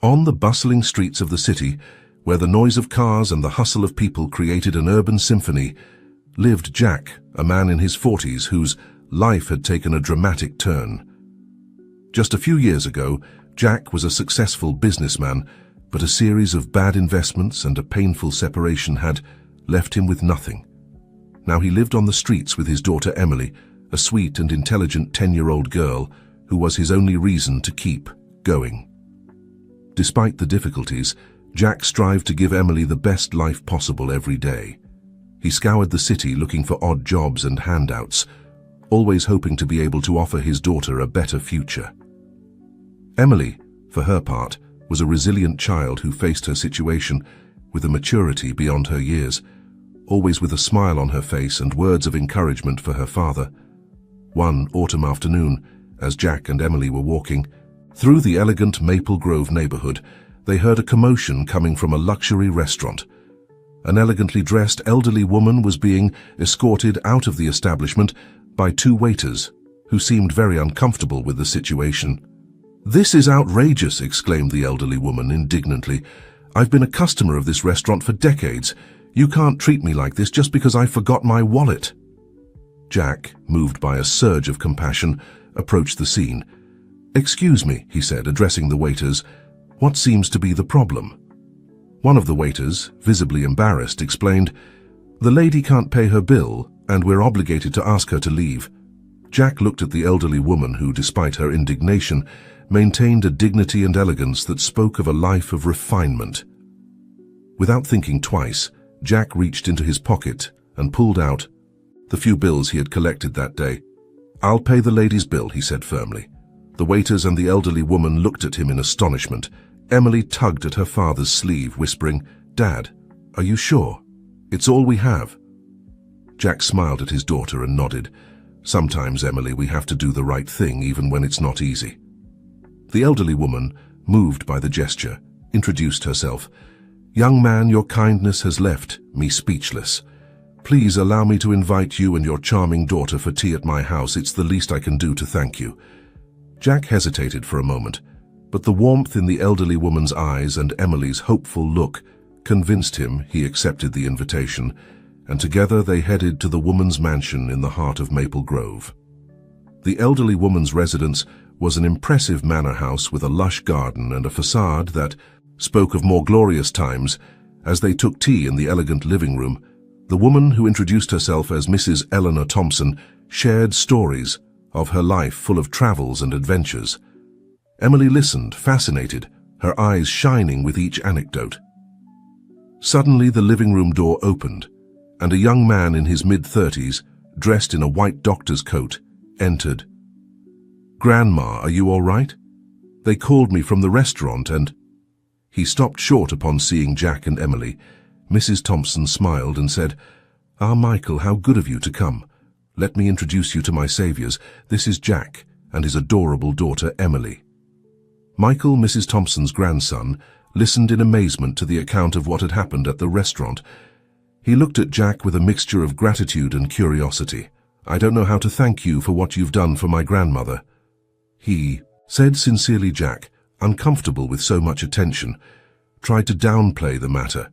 On the bustling streets of the city, where the noise of cars and the hustle of people created an urban symphony, lived Jack, a man in his 40s whose life had taken a dramatic turn. Just a few years ago, Jack was a successful businessman, but a series of bad investments and a painful separation had left him with nothing. Now he lived on the streets with his daughter Emily, a sweet and intelligent 10-year-old girl who was his only reason to keep going. Despite the difficulties, Jack strived to give Emily the best life possible every day. He scoured the city looking for odd jobs and handouts, always hoping to be able to offer his daughter a better future. Emily, for her part, was a resilient child who faced her situation with a maturity beyond her years, always with a smile on her face and words of encouragement for her father. One autumn afternoon, as Jack and Emily were walking through the elegant Maple Grove neighborhood, they heard a commotion coming from a luxury restaurant. An elegantly dressed elderly woman was being escorted out of the establishment by two waiters, who seemed very uncomfortable with the situation. "This is outrageous," exclaimed the elderly woman indignantly. "I've been a customer of this restaurant for decades. You can't treat me like this just because I forgot my wallet." Jack, moved by a surge of compassion, approached the scene. "Excuse me," he said, addressing the waiters. "What seems to be the problem?" One of the waiters, visibly embarrassed, explained, "The lady can't pay her bill, and we're obligated to ask her to leave." Jack looked at the elderly woman who, despite her indignation, maintained a dignity and elegance that spoke of a life of refinement. Without thinking twice, Jack reached into his pocket and pulled out the few bills he had collected that day. "I'll pay the lady's bill," he said firmly. The waiters and the elderly woman looked at him in astonishment. Emily tugged at her father's sleeve, whispering, "Dad, are you sure? It's all we have." Jack smiled at his daughter and nodded. "Sometimes, Emily, we have to do the right thing even when it's not easy." The elderly woman, moved by the gesture, introduced herself. "Young man, your kindness has left me speechless. Please allow me to invite you and your charming daughter for tea at my house. It's the least I can do to thank you." Jack hesitated for a moment, but the warmth in the elderly woman's eyes and Emily's hopeful look convinced him he accepted the invitation, and together they headed to the woman's mansion in the heart of Maple Grove. The elderly woman's residence was an impressive manor house with a lush garden and a facade that spoke of more glorious times. As they took tea in the elegant living room, the woman, who introduced herself as Mrs. Eleanor Thompson, shared stories of her life full of travels and adventures. Emily listened, fascinated, her eyes shining with each anecdote. Suddenly the living room door opened, and a young man in his mid-30s, dressed in a white doctor's coat, entered. "Grandma, are you all right? They called me from the restaurant and—" He stopped short upon seeing Jack and Emily. Mrs. Thompson smiled and said, "Ah, Michael, how good of you to come. Let me introduce you to my saviors. This is Jack and his adorable daughter, Emily." Michael, Mrs. Thompson's grandson, listened in amazement to the account of what had happened at the restaurant. He looked at Jack with a mixture of gratitude and curiosity. "I don't know how to thank you for what you've done for my grandmother," he said sincerely. Jack, uncomfortable with so much attention, tried to downplay the matter.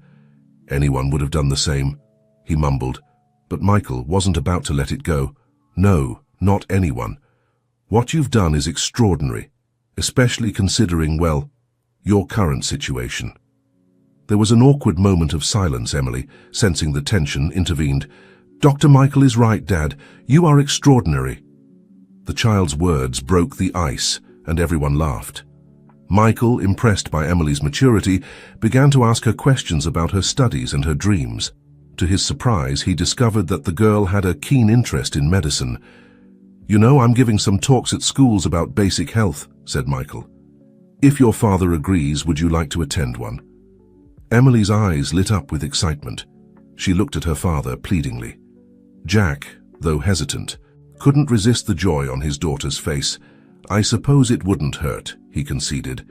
"Anyone would have done the same," he mumbled. But Michael wasn't about to let it go. "No, not anyone. What you've done is extraordinary, especially considering, well, your current situation." There was an awkward moment of silence. Emily, sensing the tension, intervened. "Dr. Michael is right, Dad. You are extraordinary." The child's words broke the ice, and everyone laughed. Michael, impressed by Emily's maturity, began to ask her questions about her studies and her dreams. To his surprise, he discovered that the girl had a keen interest in medicine. "You know, I'm giving some talks at schools about basic health," said Michael. "If your father agrees, would you like to attend one?" Emily's eyes lit up with excitement. She looked at her father pleadingly. Jack, though hesitant, couldn't resist the joy on his daughter's face. "I suppose it wouldn't hurt," he conceded.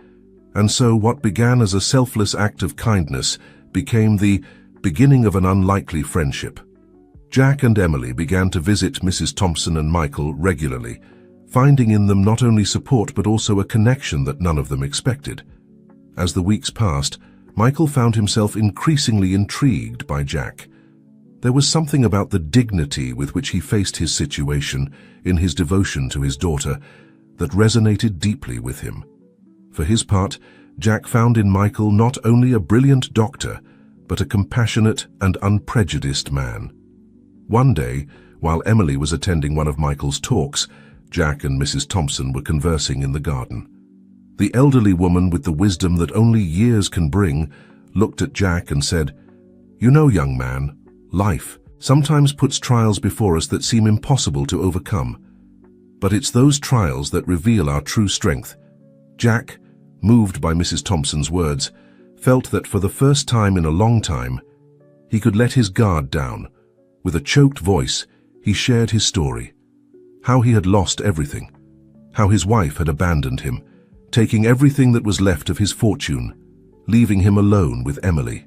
And so what began as a selfless act of kindness became the beginning of an unlikely friendship. Jack and Emily began to visit Mrs. Thompson and Michael regularly, finding in them not only support but also a connection that none of them expected. As the weeks passed, Michael found himself increasingly intrigued by Jack. There was something about the dignity with which he faced his situation in his devotion to his daughter that resonated deeply with him. For his part, Jack found in Michael not only a brilliant doctor, but a compassionate and unprejudiced man. One day, while Emily was attending one of Michael's talks, Jack and Mrs. Thompson were conversing in the garden. The elderly woman, with the wisdom that only years can bring, looked at Jack and said, "You know, young man, life sometimes puts trials before us that seem impossible to overcome. But it's those trials that reveal our true strength." Jack, moved by Mrs. Thompson's words, felt that for the first time in a long time, he could let his guard down. With a choked voice, he shared his story. How he had lost everything. How his wife had abandoned him, taking everything that was left of his fortune, leaving him alone with Emily.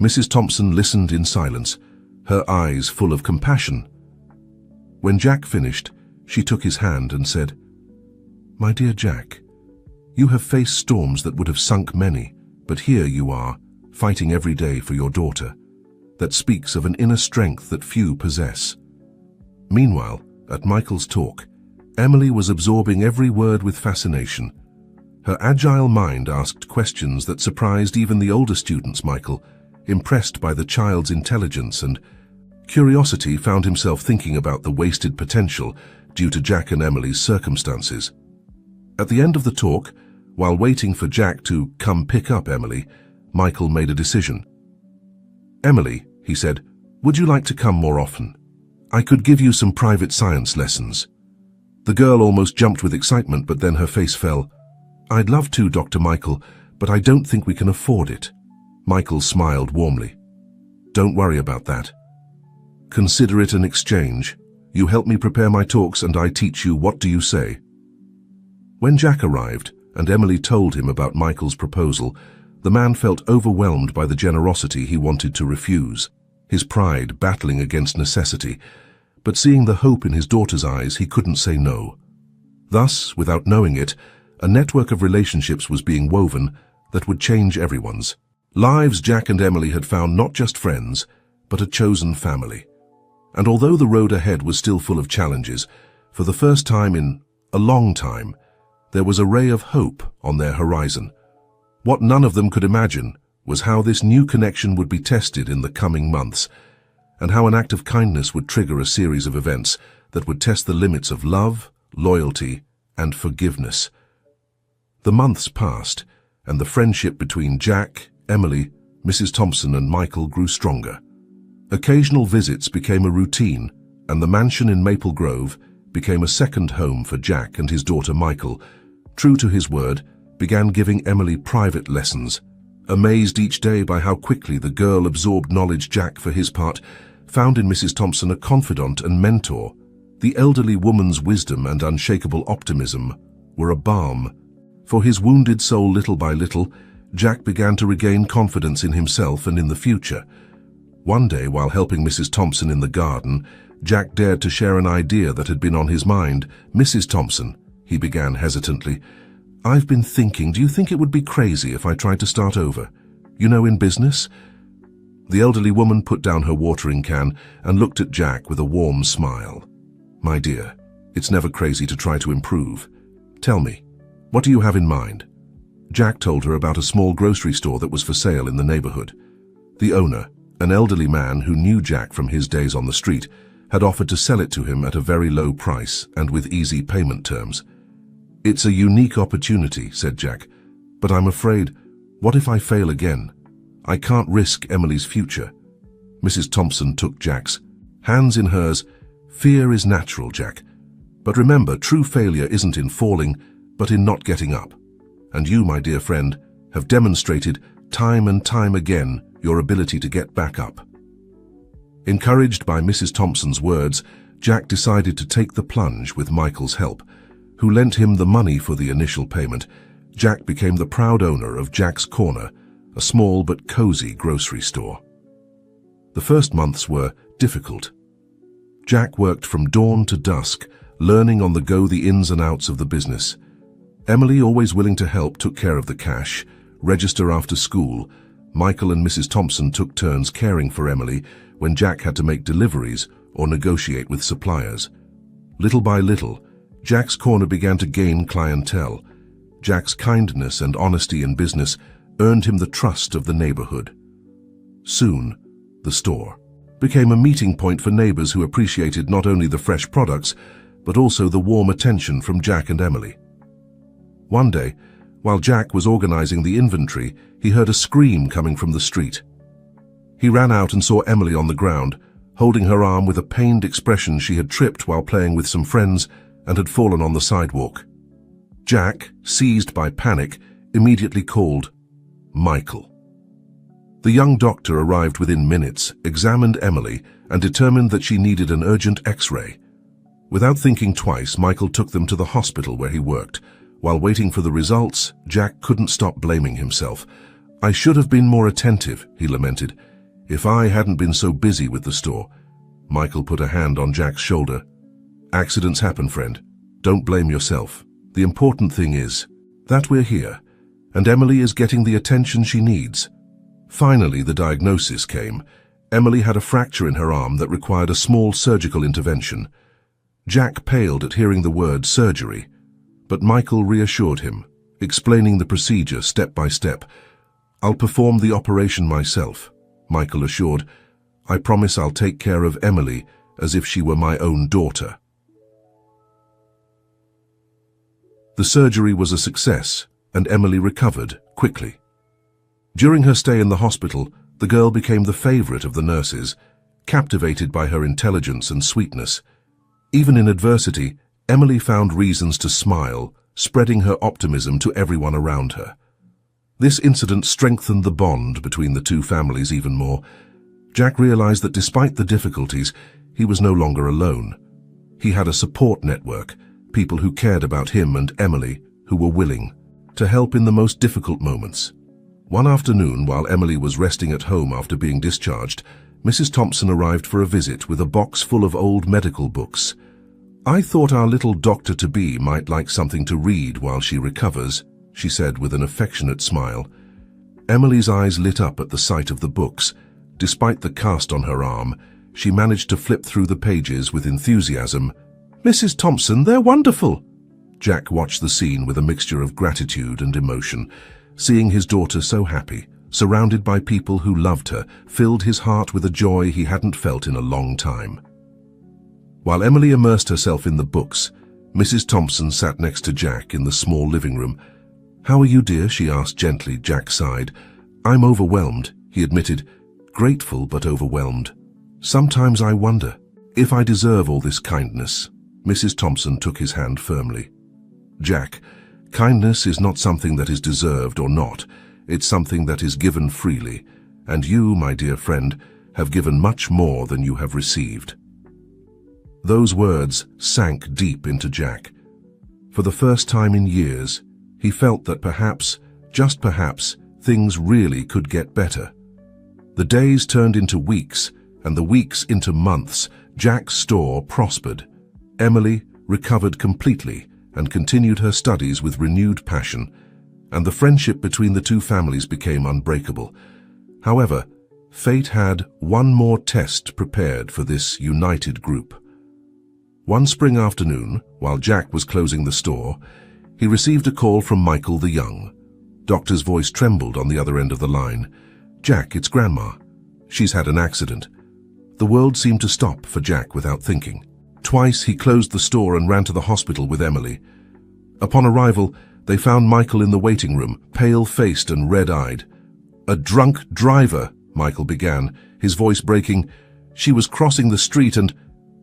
Mrs. Thompson listened in silence, her eyes full of compassion. When Jack finished, she took his hand and said, "My dear Jack, you have faced storms that would have sunk many, but here you are, fighting every day for your daughter. That speaks of an inner strength that few possess." Meanwhile, at Michael's talk, Emily was absorbing every word with fascination. Her agile mind asked questions that surprised even the older students. Michael, impressed by the child's intelligence and curiosity, found himself thinking about the wasted potential due to Jack and Emily's circumstances. At the end of the talk, while waiting for Jack to come pick up Emily, Michael made a decision. "Emily," he said, "would you like to come more often? I could give you some private science lessons." The girl almost jumped with excitement, but then her face fell. "I'd love to, Dr. Michael, but I don't think we can afford it." Michael smiled warmly. "Don't worry about that. Consider it an exchange. You help me prepare my talks and I teach you. What do you say?" When Jack arrived and Emily told him about Michael's proposal, the man felt overwhelmed by the generosity he wanted to refuse, his pride battling against necessity. But seeing the hope in his daughter's eyes, he couldn't say no. Thus, without knowing it, a network of relationships was being woven that would change everyone's lives. Jack and Emily had found not just friends, but a chosen family. And although the road ahead was still full of challenges, for the first time in a long time, there was a ray of hope on their horizon. What none of them could imagine was how this new connection would be tested in the coming months, and how an act of kindness would trigger a series of events that would test the limits of love, loyalty, and forgiveness. The months passed, and the friendship between Jack, Emily, Mrs. Thompson, and Michael grew stronger. Occasional visits became a routine, and the mansion in Maple Grove became a second home for Jack, and his daughter Michael, true to his word, began giving Emily private lessons. Amazed each day by how quickly the girl absorbed knowledge, Jack, for his part, found in Mrs. Thompson a confidant and mentor. The elderly woman's wisdom and unshakable optimism were a balm for his wounded soul. Little by little, Jack began to regain confidence in himself and in the future. One day, while helping Mrs. Thompson in the garden, Jack dared to share an idea that had been on his mind. "Mrs. Thompson," he began hesitantly, "I've been thinking, do you think it would be crazy if I tried to start over? You know, in business?" The elderly woman put down her watering can and looked at Jack with a warm smile. "My dear, it's never crazy to try to improve. Tell me, what do you have in mind?" Jack told her about a small grocery store that was for sale in the neighborhood. The owner, an elderly man who knew Jack from his days on the street, had offered to sell it to him at a very low price and with easy payment terms. "It's a unique opportunity," said Jack, "but I'm afraid, what if I fail again? I can't risk Emily's future." Mrs. Thompson took Jack's hands in hers. "Fear is natural, Jack. But remember, true failure isn't in falling, but in not getting up. And you, my dear friend, have demonstrated time and time again your ability to get back up." Encouraged by Mrs. Thompson's words, Jack decided to take the plunge with Michael's help, who lent him the money for the initial payment. Jack became the proud owner of Jack's Corner, a small but cozy grocery store. The first months were difficult. Jack worked from dawn to dusk, learning on the go the ins and outs of the business. Emily, always willing to help, took care of the cash, register after school. Michael and Mrs. Thompson took turns caring for Emily when Jack had to make deliveries or negotiate with suppliers. Little by little, Jack's corner began to gain clientele. Jack's kindness and honesty in business earned him the trust of the neighborhood. Soon, the store became a meeting point for neighbors who appreciated not only the fresh products, but also the warm attention from Jack and Emily. One day, while Jack was organizing the inventory, he heard a scream coming from the street. He ran out and saw Emily on the ground, holding her arm with a pained expression. She had tripped while playing with some friends and had fallen on the sidewalk. Jack, seized by panic, immediately called Michael. The young doctor arrived within minutes, examined Emily, and determined that she needed an urgent X-ray. Without thinking twice, Michael took them to the hospital where he worked. While waiting for the results, Jack couldn't stop blaming himself. "I should have been more attentive," he lamented. "If I hadn't been so busy with the store." Michael put a hand on Jack's shoulder. "Accidents happen, friend. Don't blame yourself. The important thing is that we're here, and Emily is getting the attention she needs." Finally, the diagnosis came. Emily had a fracture in her arm that required a small surgical intervention. Jack paled at hearing the word surgery, but Michael reassured him, explaining the procedure step by step. "I'll perform the operation myself," Michael assured. "I promise I'll take care of Emily as if she were my own daughter." The surgery was a success, and Emily recovered quickly. During her stay in the hospital, the girl became the favorite of the nurses, captivated by her intelligence and sweetness. Even in adversity, Emily found reasons to smile, spreading her optimism to everyone around her. This incident strengthened the bond between the two families even more. Jack realized that despite the difficulties, he was no longer alone. He had a support network, people who cared about him and Emily, who were willing to help in the most difficult moments. One afternoon, while Emily was resting at home after being discharged, Mrs. Thompson arrived for a visit with a box full of old medical books. "I thought our little doctor-to-be might like something to read while she recovers," she said with an affectionate smile. Emily's eyes lit up at the sight of the books. Despite the cast on her arm, she managed to flip through the pages with enthusiasm. "Mrs. Thompson, they're wonderful!" Jack watched the scene with a mixture of gratitude and emotion. Seeing his daughter so happy, surrounded by people who loved her, filled his heart with a joy he hadn't felt in a long time. While Emily immersed herself in the books, Mrs. Thompson sat next to Jack in the small living room. "How are you, dear?" she asked gently. Jack sighed. "I'm overwhelmed," he admitted. "Grateful but overwhelmed. Sometimes I wonder if I deserve all this kindness." Mrs. Thompson took his hand firmly. "Jack, kindness is not something that is deserved or not. It's something that is given freely, and you, my dear friend, have given much more than you have received." Those words sank deep into Jack. For the first time in years, he felt that perhaps, just perhaps, things really could get better. The days turned into weeks, and the weeks into months. Jack's store prospered. Emily recovered completely and continued her studies with renewed passion, and the friendship between the two families became unbreakable. However, fate had one more test prepared for this united group. One spring afternoon, while Jack was closing the store, he received a call from Michael the Young. Doctor's voice trembled on the other end of the line. "Jack, it's Grandma. She's had an accident." The world seemed to stop for Jack without thinking. Twice he closed the store and ran to the hospital with Emily. Upon arrival, they found Michael in the waiting room, pale-faced and red-eyed. "A drunk driver," Michael began, his voice breaking. "She was crossing the street and—"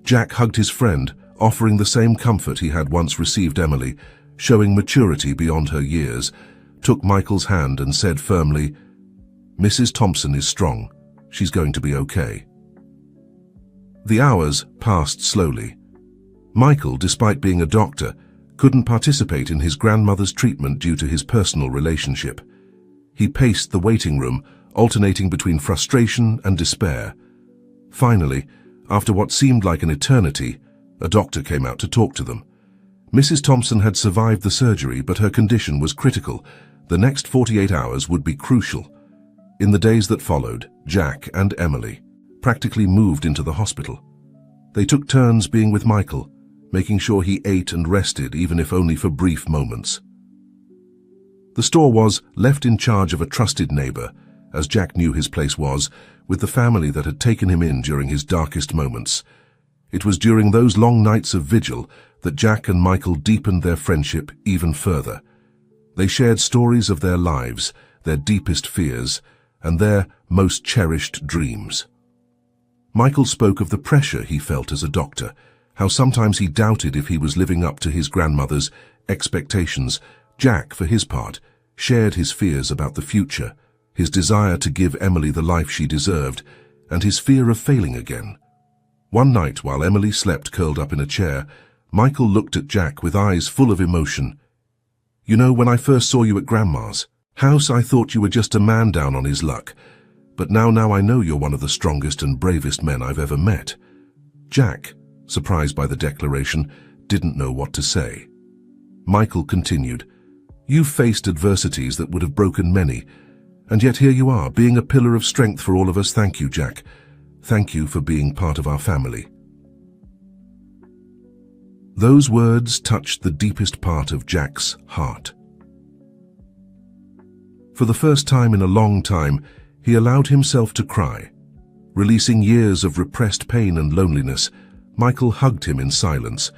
Jack hugged his friend, offering the same comfort he had once received Emily, showing maturity beyond her years, took Michael's hand and said firmly, "Mrs. Thompson is strong. She's going to be okay." The hours passed slowly. Michael, despite being a doctor, couldn't participate in his grandmother's treatment due to his personal relationship. He paced the waiting room, alternating between frustration and despair. Finally, after what seemed like an eternity, a doctor came out to talk to them. Mrs. Thompson had survived the surgery, but her condition was critical. The next 48 hours would be crucial. In the days that followed, Jack and Emily practically moved into the hospital. They took turns being with Michael, making sure he ate and rested, even if only for brief moments. The store was left in charge of a trusted neighbor, as Jack knew his place was, with the family that had taken him in during his darkest moments. It was during those long nights of vigil that Jack and Michael deepened their friendship even further. They shared stories of their lives, their deepest fears, and their most cherished dreams. Michael spoke of the pressure he felt as a doctor, how sometimes he doubted if he was living up to his grandmother's expectations. Jack, for his part, shared his fears about the future, his desire to give Emily the life she deserved, and his fear of failing again. One night, while Emily slept curled up in a chair, Michael looked at Jack with eyes full of emotion. "You know, when I first saw you at Grandma's house, I thought you were just a man down on his luck. But now I know you're one of the strongest and bravest men I've ever met." Jack, surprised by the declaration, didn't know what to say. Michael continued, "You've faced adversities that would have broken many, and yet here you are, being a pillar of strength for all of us. Thank you, Jack. Thank you for being part of our family." Those words touched the deepest part of Jack's heart. For the first time in a long time, he allowed himself to cry. Releasing years of repressed pain and loneliness, Michael hugged him in silence,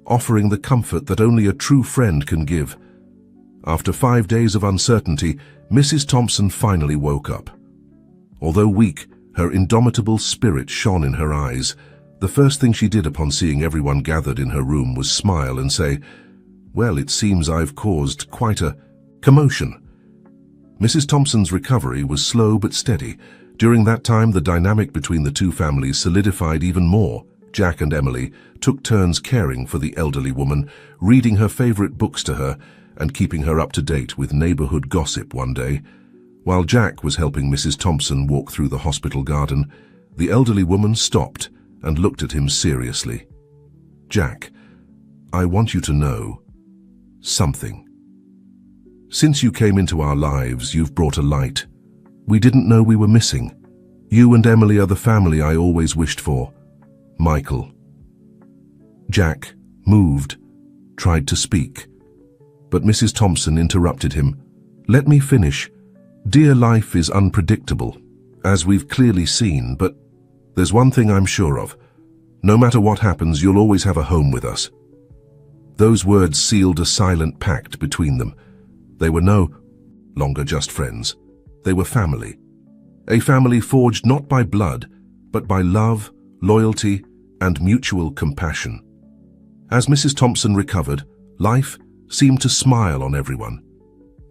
offering the comfort that only a true friend can give. After 5 days of uncertainty, Mrs. Thompson finally woke up. Although weak, her indomitable spirit shone in her eyes. The first thing she did upon seeing everyone gathered in her room was smile and say, "Well, it seems I've caused quite a commotion." Mrs. Thompson's recovery was slow but steady. During that time, the dynamic between the two families solidified even more. Jack and Emily took turns caring for the elderly woman, reading her favorite books to her, and keeping her up to date with neighborhood gossip. One day, while Jack was helping Mrs. Thompson walk through the hospital garden, the elderly woman stopped and looked at him seriously. "Jack, I want you to know something. Since you came into our lives, you've brought a light we didn't know we were missing. You and Emily are the family I always wished for. Michael." Jack moved, tried to speak, but Mrs. Thompson interrupted him. "Let me finish. Dear, life is unpredictable, as we've clearly seen, but there's one thing I'm sure of. No matter what happens, you'll always have a home with us." Those words sealed a silent pact between them. They were no longer just friends. They were family. A family forged not by blood, but by love, loyalty, and mutual compassion. As Mrs. Thompson recovered, life seemed to smile on everyone.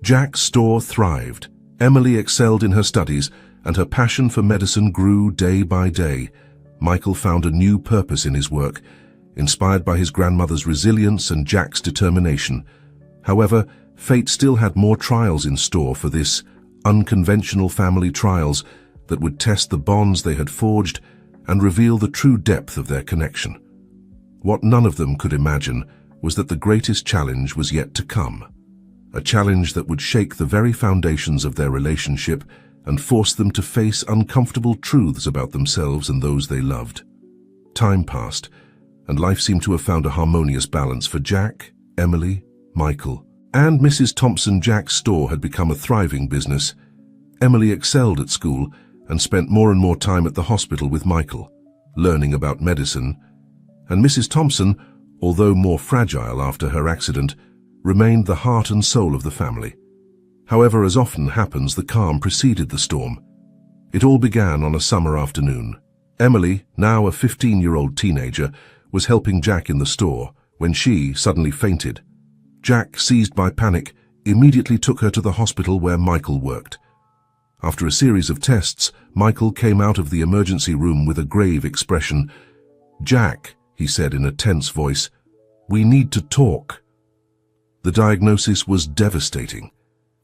Jack's store thrived, Emily excelled in her studies, and her passion for medicine grew day by day. Michael found a new purpose in his work, inspired by his grandmother's resilience and Jack's determination. However, fate still had more trials in store for this unconventional family, trials that would test the bonds they had forged and reveal the true depth of their connection. What none of them could imagine was that the greatest challenge was yet to come, a challenge that would shake the very foundations of their relationship and force them to face uncomfortable truths about themselves and those they loved. Time passed, and life seemed to have found a harmonious balance for Jack, Emily, Michael, and Mrs. Thompson. Jack's store had become a thriving business. Emily excelled at school and spent more and more time at the hospital with Michael, learning about medicine, and Mrs. Thompson, although more fragile after her accident, remained the heart and soul of the family. However, as often happens, the calm preceded the storm. It all began on a summer afternoon. Emily, now a 15-year-old teenager, was helping Jack in the store when she suddenly fainted. Jack, seized by panic, immediately took her to the hospital where Michael worked. After a series of tests, Michael came out of the emergency room with a grave expression. "Jack," he said in a tense voice, "we need to talk." The diagnosis was devastating.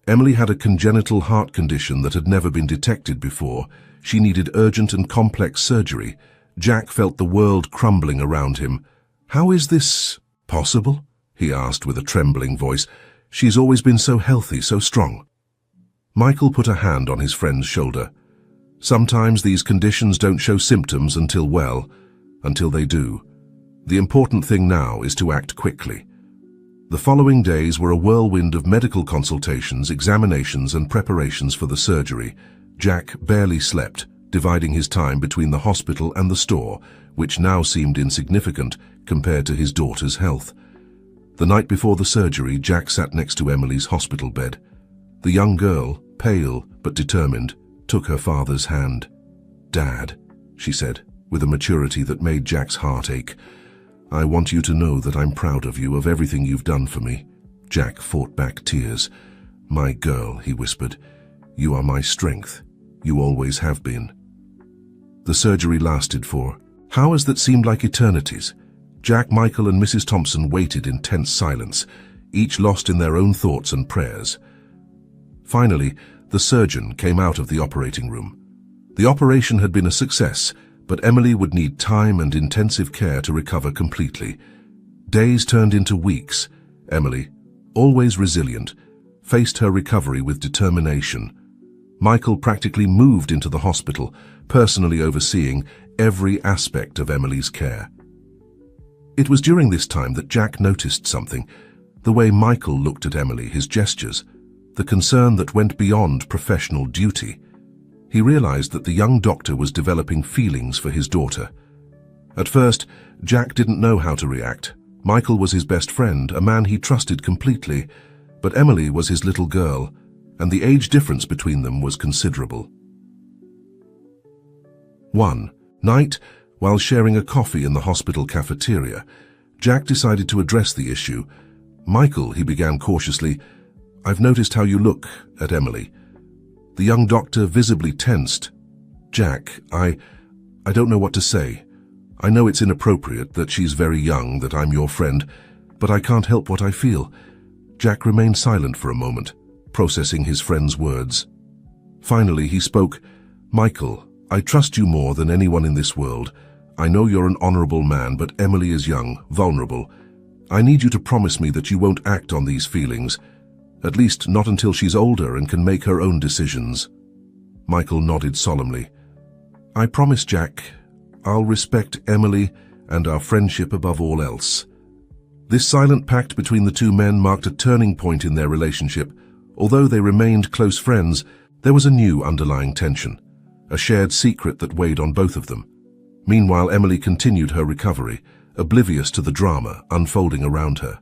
Emily had a congenital heart condition that had never been detected before. She needed urgent and complex surgery. Jack felt the world crumbling around him. "How is this possible?" he asked with a trembling voice. "She's always been so healthy, so strong." Michael put a hand on his friend's shoulder. "Sometimes these conditions don't show symptoms until they do. The important thing now is to act quickly." The following days were a whirlwind of medical consultations, examinations, and preparations for the surgery. Jack barely slept, dividing his time between the hospital and the store, which now seemed insignificant compared to his daughter's health. The night before the surgery, Jack sat next to Emily's hospital bed. The young girl, pale but determined, took her father's hand. "Dad," she said, with a maturity that made Jack's heart ache, "I want you to know that I'm proud of you, of everything you've done for me." Jack fought back tears. "My girl," he whispered, "you are my strength. You always have been." The surgery lasted for hours that seemed like eternities. Jack, Michael, and Mrs. Thompson waited in tense silence, each lost in their own thoughts and prayers. Finally, the surgeon came out of the operating room. The operation had been a success, but Emily would need time and intensive care to recover completely. Days turned into weeks. Emily, always resilient, faced her recovery with determination. Michael practically moved into the hospital, personally overseeing every aspect of Emily's care. It was during this time that Jack noticed something: the way Michael looked at Emily, his gestures, the concern that went beyond professional duty. He realized that the young doctor was developing feelings for his daughter. At first, Jack didn't know how to react. Michael was his best friend, a man he trusted completely, but Emily was his little girl, and the age difference between them was considerable. One night, while sharing a coffee in the hospital cafeteria, Jack decided to address the issue. "Michael," he began cautiously, "I've noticed how you look at Emily." The young doctor visibly tensed. "Jack, I don't know what to say. I know it's inappropriate, that she's very young, that I'm your friend, but I can't help what I feel." Jack remained silent for a moment, processing his friend's words. Finally, he spoke. "Michael, I trust you more than anyone in this world. I know you're an honorable man, but Emily is young, vulnerable. I need you to promise me that you won't act on these feelings, at least not until she's older and can make her own decisions." Michael nodded solemnly. "I promise, Jack. I'll respect Emily and our friendship above all else." This silent pact between the two men marked a turning point in their relationship. Although they remained close friends, there was a new underlying tension, a shared secret that weighed on both of them. Meanwhile, Emily continued her recovery, oblivious to the drama unfolding around her.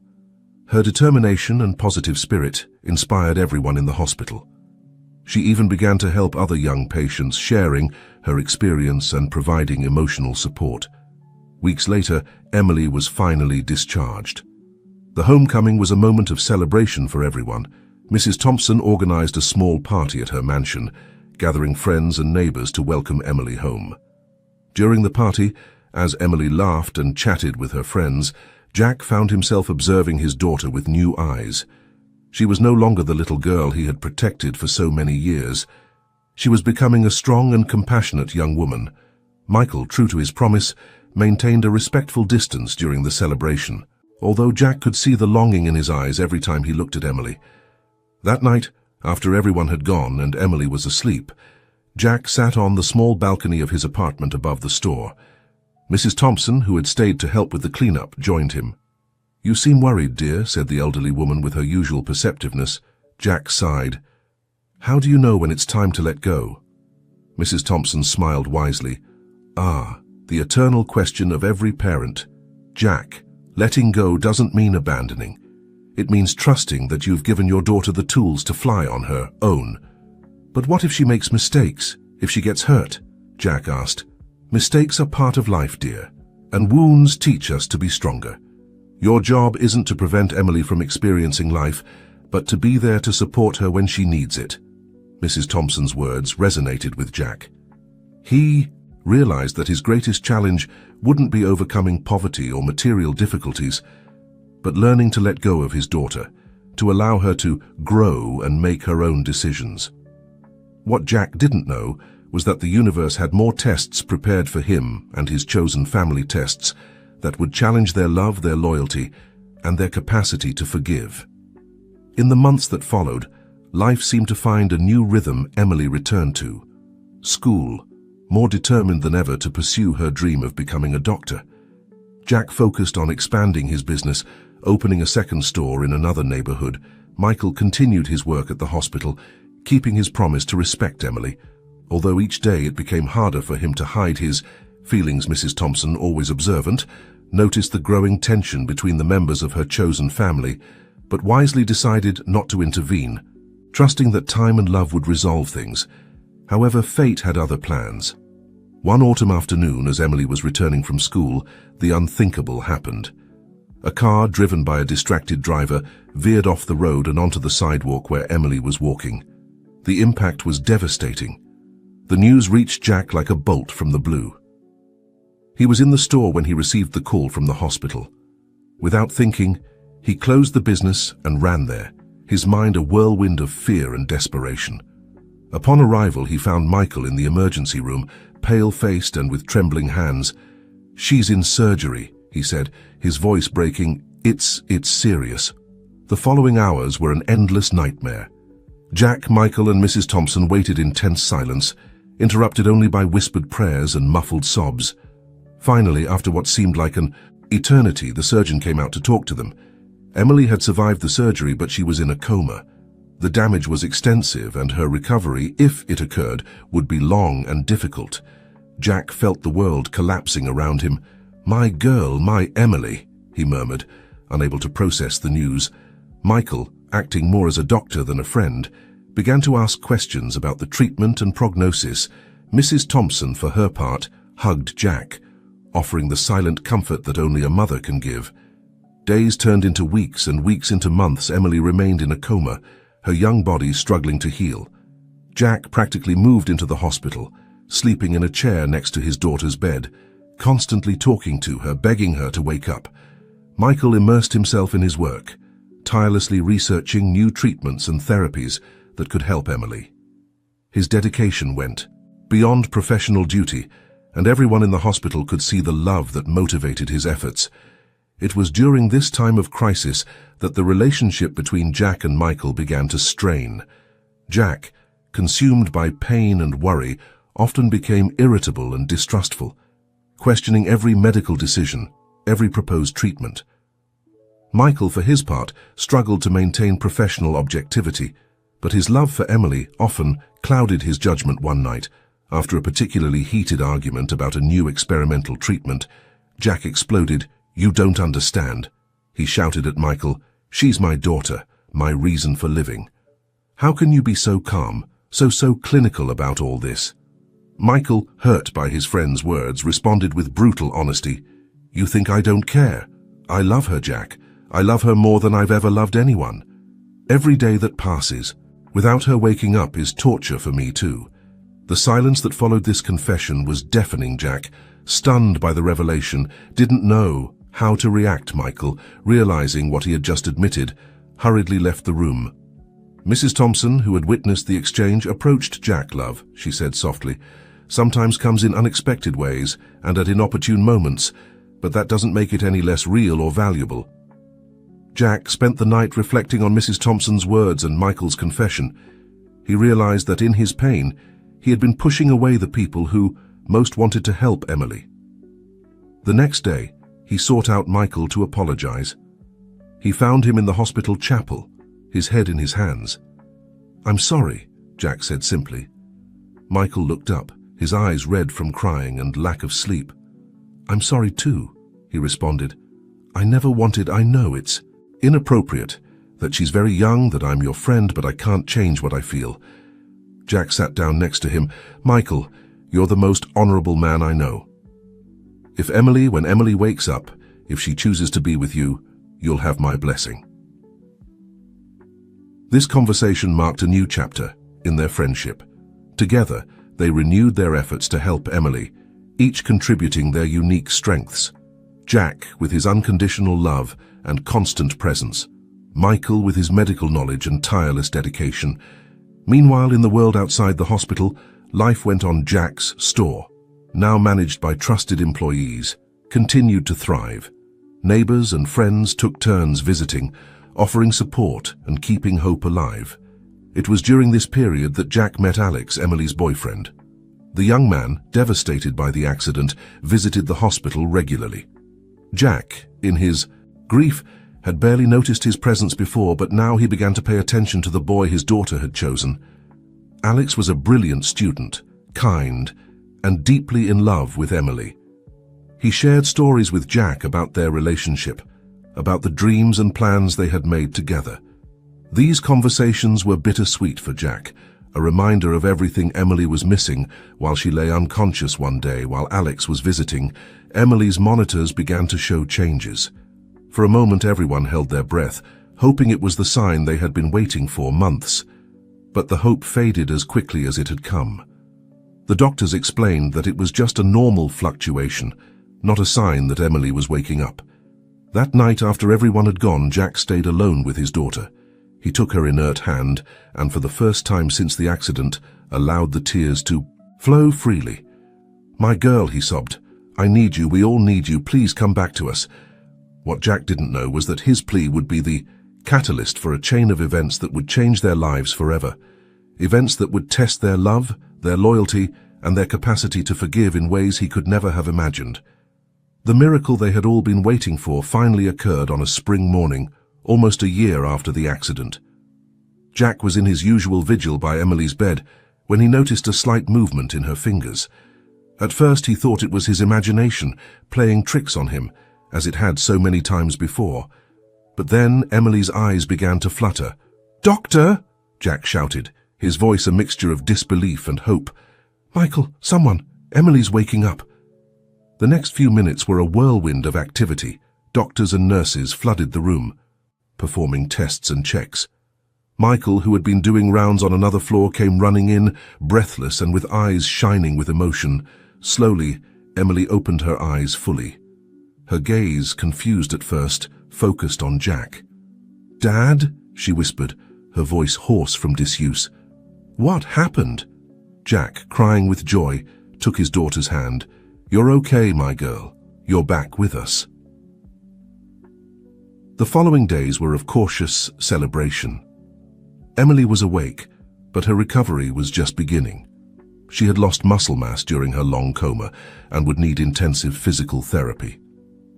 Her determination and positive spirit inspired everyone in the hospital. She even began to help other young patients, sharing her experience and providing emotional support. Weeks later, Emily was finally discharged. The homecoming was a moment of celebration for everyone. Mrs. Thompson organized a small party at her mansion, gathering friends and neighbors to welcome Emily home. During the party, as Emily laughed and chatted with her friends, Jack found himself observing his daughter with new eyes. She was no longer the little girl he had protected for so many years. She was becoming a strong and compassionate young woman. Michael, true to his promise, maintained a respectful distance during the celebration, although Jack could see the longing in his eyes every time he looked at Emily. That night, after everyone had gone and Emily was asleep, Jack sat on the small balcony of his apartment above the store. Mrs. Thompson, who had stayed to help with the cleanup, joined him. "You seem worried, dear," said the elderly woman with her usual perceptiveness. Jack sighed. "How do you know when it's time to let go?" Mrs. Thompson smiled wisely. "Ah, the eternal question of every parent. Jack, letting go doesn't mean abandoning. It means trusting that you've given your daughter the tools to fly on her own." "But what if she makes mistakes, if she gets hurt?" Jack asked. "Mistakes are part of life, dear, and wounds teach us to be stronger. Your job isn't to prevent Emily from experiencing life, but to be there to support her when she needs it." Mrs. Thompson's words resonated with Jack. He realized that his greatest challenge wouldn't be overcoming poverty or material difficulties, but learning to let go of his daughter, to allow her to grow and make her own decisions. What Jack didn't know was that the universe had more tests prepared for him and his chosen family, tests that would challenge their love, their loyalty, and their capacity to forgive. In the months that followed, life seemed to find a new rhythm Emily returned to. School, more determined than ever to pursue her dream of becoming a doctor. Jack focused on expanding his business, opening a second store in another neighborhood. Michael continued his work at the hospital, keeping his promise to respect Emily, although each day it became harder for him to hide his feelings. Mrs. Thompson, always observant, noticed the growing tension between the members of her chosen family, but wisely decided not to intervene, trusting that time and love would resolve things. However, fate had other plans. One autumn afternoon, as Emily was returning from school, the unthinkable happened. A car, driven by a distracted driver, veered off the road and onto the sidewalk where Emily was walking. The impact was devastating. The news reached Jack like a bolt from the blue. He was in the store when he received the call from the hospital. Without thinking, he closed the business and ran there, his mind a whirlwind of fear and desperation. Upon arrival, he found Michael in the emergency room, pale-faced and with trembling hands. "She's in surgery," he said, his voice breaking. It's serious." The following hours were an endless nightmare. Jack, Michael, and Mrs. Thompson waited in tense silence, interrupted only by whispered prayers and muffled sobs. Finally, after what seemed like an eternity, the surgeon came out to talk to them. Emily had survived the surgery, but she was in a coma. The damage was extensive, and her recovery, if it occurred, would be long and difficult. Jack felt the world collapsing around him. "My girl, my Emily," he murmured, unable to process the news. Michael, acting more as a doctor than a friend, began to ask questions about the treatment and prognosis. Mrs. Thompson, for her part, hugged Jack, offering the silent comfort that only a mother can give. Days turned into weeks and weeks into months. Emily remained in a coma, her young body struggling to heal. Jack practically moved into the hospital, sleeping in a chair next to his daughter's bed, constantly talking to her, begging her to wake up. Michael immersed himself in his work, tirelessly researching new treatments and therapies that could help Emily. His dedication went beyond professional duty, and everyone in the hospital could see the love that motivated his efforts. It was during this time of crisis that the relationship between Jack and Michael began to strain. Jack, consumed by pain and worry, often became irritable and distrustful, questioning every medical decision, every proposed treatment. Michael, for his part, struggled to maintain professional objectivity, but his love for Emily often clouded his judgment. One night, after a particularly heated argument about a new experimental treatment, Jack exploded. "You don't understand," he shouted at Michael. "She's my daughter, my reason for living. How can you be so calm, so clinical about all this?" Michael, hurt by his friend's words, responded with brutal honesty. "You think I don't care? I love her, Jack. I love her more than I've ever loved anyone. Every day that passes without her waking up is torture for me too." The silence that followed this confession was deafening. Jack, stunned by the revelation, didn't know how to react. Michael, realizing what he had just admitted, hurriedly left the room. Mrs. Thompson, who had witnessed the exchange, approached Jack. "Love," she said softly, "sometimes comes in unexpected ways and at inopportune moments, but that doesn't make it any less real or valuable." Jack spent the night reflecting on Mrs. Thompson's words and Michael's confession. He realized that in his pain, he had been pushing away the people who most wanted to help Emily. The next day, he sought out Michael to apologize. He found him in the hospital chapel, his head in his hands. "I'm sorry," Jack said simply. Michael looked up, his eyes red from crying and lack of sleep. "I'm sorry too," he responded. "I never wanted. I know it's inappropriate, that she's very young, that I'm your friend, but I can't change what I feel." Jack sat down next to him. "Michael, you're the most honorable man I know. When Emily wakes up, if she chooses to be with you, you'll have my blessing." This conversation marked a new chapter in their friendship. Together, they renewed their efforts to help Emily, each contributing their unique strengths. Jack with his unconditional love and constant presence, Michael with his medical knowledge and tireless dedication. Meanwhile, in the world outside the hospital, life went on. Jack's store, now managed by trusted employees, continued to thrive. Neighbors and friends took turns visiting, offering support and keeping hope alive. It was during this period that Jack met Alex, Emily's boyfriend. The young man, devastated by the accident, visited the hospital regularly. Jack, in his grief, had barely noticed his presence before, but now he began to pay attention to the boy his daughter had chosen. Alex was a brilliant student, kind, and deeply in love with Emily. He shared stories with Jack about their relationship, about the dreams and plans they had made together. These conversations were bittersweet for Jack, a reminder of everything Emily was missing while she lay unconscious one day while Alex was visiting. Emily's monitors began to show changes. For a moment everyone held their breath, hoping it was the sign they had been waiting for months. But the hope faded as quickly as it had come. The doctors explained that it was just a normal fluctuation, not a sign that Emily was waking up. That night, after everyone had gone, Jack stayed alone with his daughter. He took her inert hand and, for the first time since the accident, allowed the tears to flow freely. "My girl," he sobbed, "I need you, we all need you, please come back to us." What Jack didn't know was that his plea would be the catalyst for a chain of events that would change their lives forever. Events that would test their love, their loyalty, and their capacity to forgive in ways he could never have imagined. The miracle they had all been waiting for finally occurred on a spring morning, almost a year after the accident. Jack was in his usual vigil by Emily's bed when he noticed a slight movement in her fingers. At first he thought it was his imagination playing tricks on him, as it had so many times before. But then Emily's eyes began to flutter. "Doctor!" Jack shouted, his voice a mixture of disbelief and hope. "Michael, someone! Emily's waking up!" The next few minutes were a whirlwind of activity. Doctors and nurses flooded the room, performing tests and checks. Michael, who had been doing rounds on another floor, came running in, breathless and with eyes shining with emotion. Slowly, Emily opened her eyes fully. Her gaze, confused at first, focused on Jack. "Dad?" she whispered, her voice hoarse from disuse. "What happened?" Jack, crying with joy, took his daughter's hand. "You're okay, my girl. You're back with us." The following days were of cautious celebration. Emily was awake, but her recovery was just beginning. She had lost muscle mass during her long coma and would need intensive physical therapy.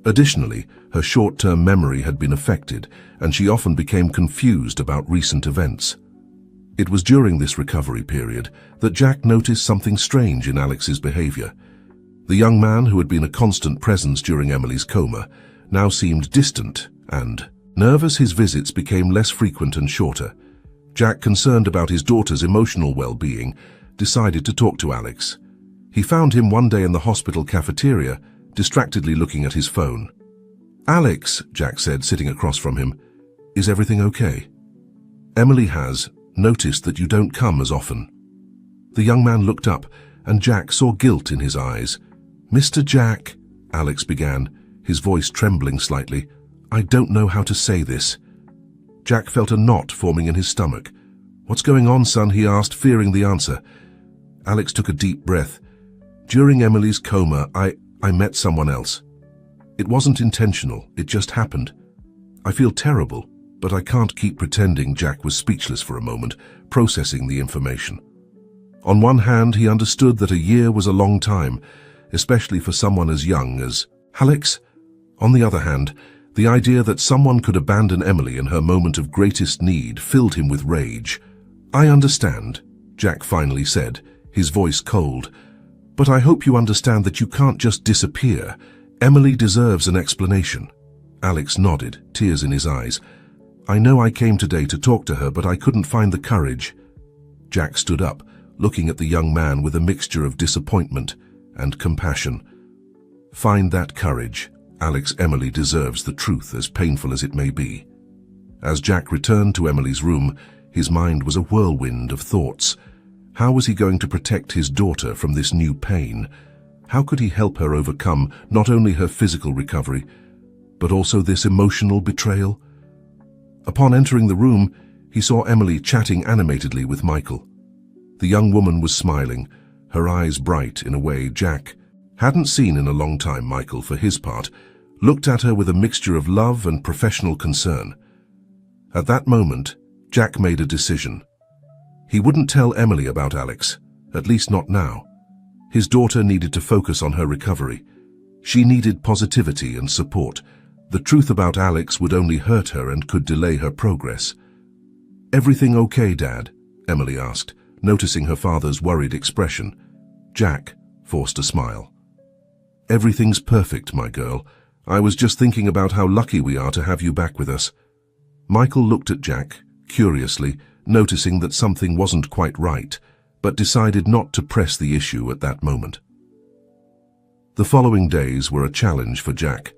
Additionally, her short-term memory had been affected, and she often became confused about recent events. It was during this recovery period that Jack noticed something strange in Alex's behavior. The young man, who had been a constant presence during Emily's coma, now seemed distant and nervous. His visits became less frequent and shorter. Jack, concerned about his daughter's emotional well-being, decided to talk to Alex. He found him one day in the hospital cafeteria, distractedly looking at his phone. "Alex," Jack said, sitting across from him, "is everything okay? Emily has noticed that you don't come as often." The young man looked up, and Jack saw guilt in his eyes. "Mr. Jack," Alex began, his voice trembling slightly, "I don't know how to say this." Jack felt a knot forming in his stomach. "What's going on, son?" he asked, fearing the answer. Alex took a deep breath. "During Emily's coma, I met someone else. It wasn't intentional, it just happened. I feel terrible, but I can't keep pretending." Jack was speechless for a moment, processing the information. On one hand, he understood that a year was a long time, especially for someone as young as Alex. On the other hand, the idea that someone could abandon Emily in her moment of greatest need filled him with rage. "I understand," Jack finally said, his voice cold. "But I hope you understand that you can't just disappear. Emily deserves an explanation." Alex nodded, tears in his eyes. "I know I came today to talk to her, but I couldn't find the courage." Jack stood up, looking at the young man with a mixture of disappointment and compassion. "Find that courage, Alex. Emily deserves the truth, as painful as it may be." As Jack returned to Emily's room, his mind was a whirlwind of thoughts. How was he going to protect his daughter from this new pain? How could he help her overcome not only her physical recovery, but also this emotional betrayal? Upon entering the room, he saw Emily chatting animatedly with Michael. The young woman was smiling, her eyes bright in a way Jack hadn't seen in a long time. Michael, for his part, looked at her with a mixture of love and professional concern. At that moment, Jack made a decision. He wouldn't tell Emily about Alex, at least not now. His daughter needed to focus on her recovery. She needed positivity and support. The truth about Alex would only hurt her and could delay her progress. "Everything okay, Dad?" Emily asked, noticing her father's worried expression. Jack forced a smile. "Everything's perfect, my girl. I was just thinking about how lucky we are to have you back with us." Michael looked at Jack, curiously, noticing that something wasn't quite right, but decided not to press the issue at that moment. The following days were a challenge for Jack.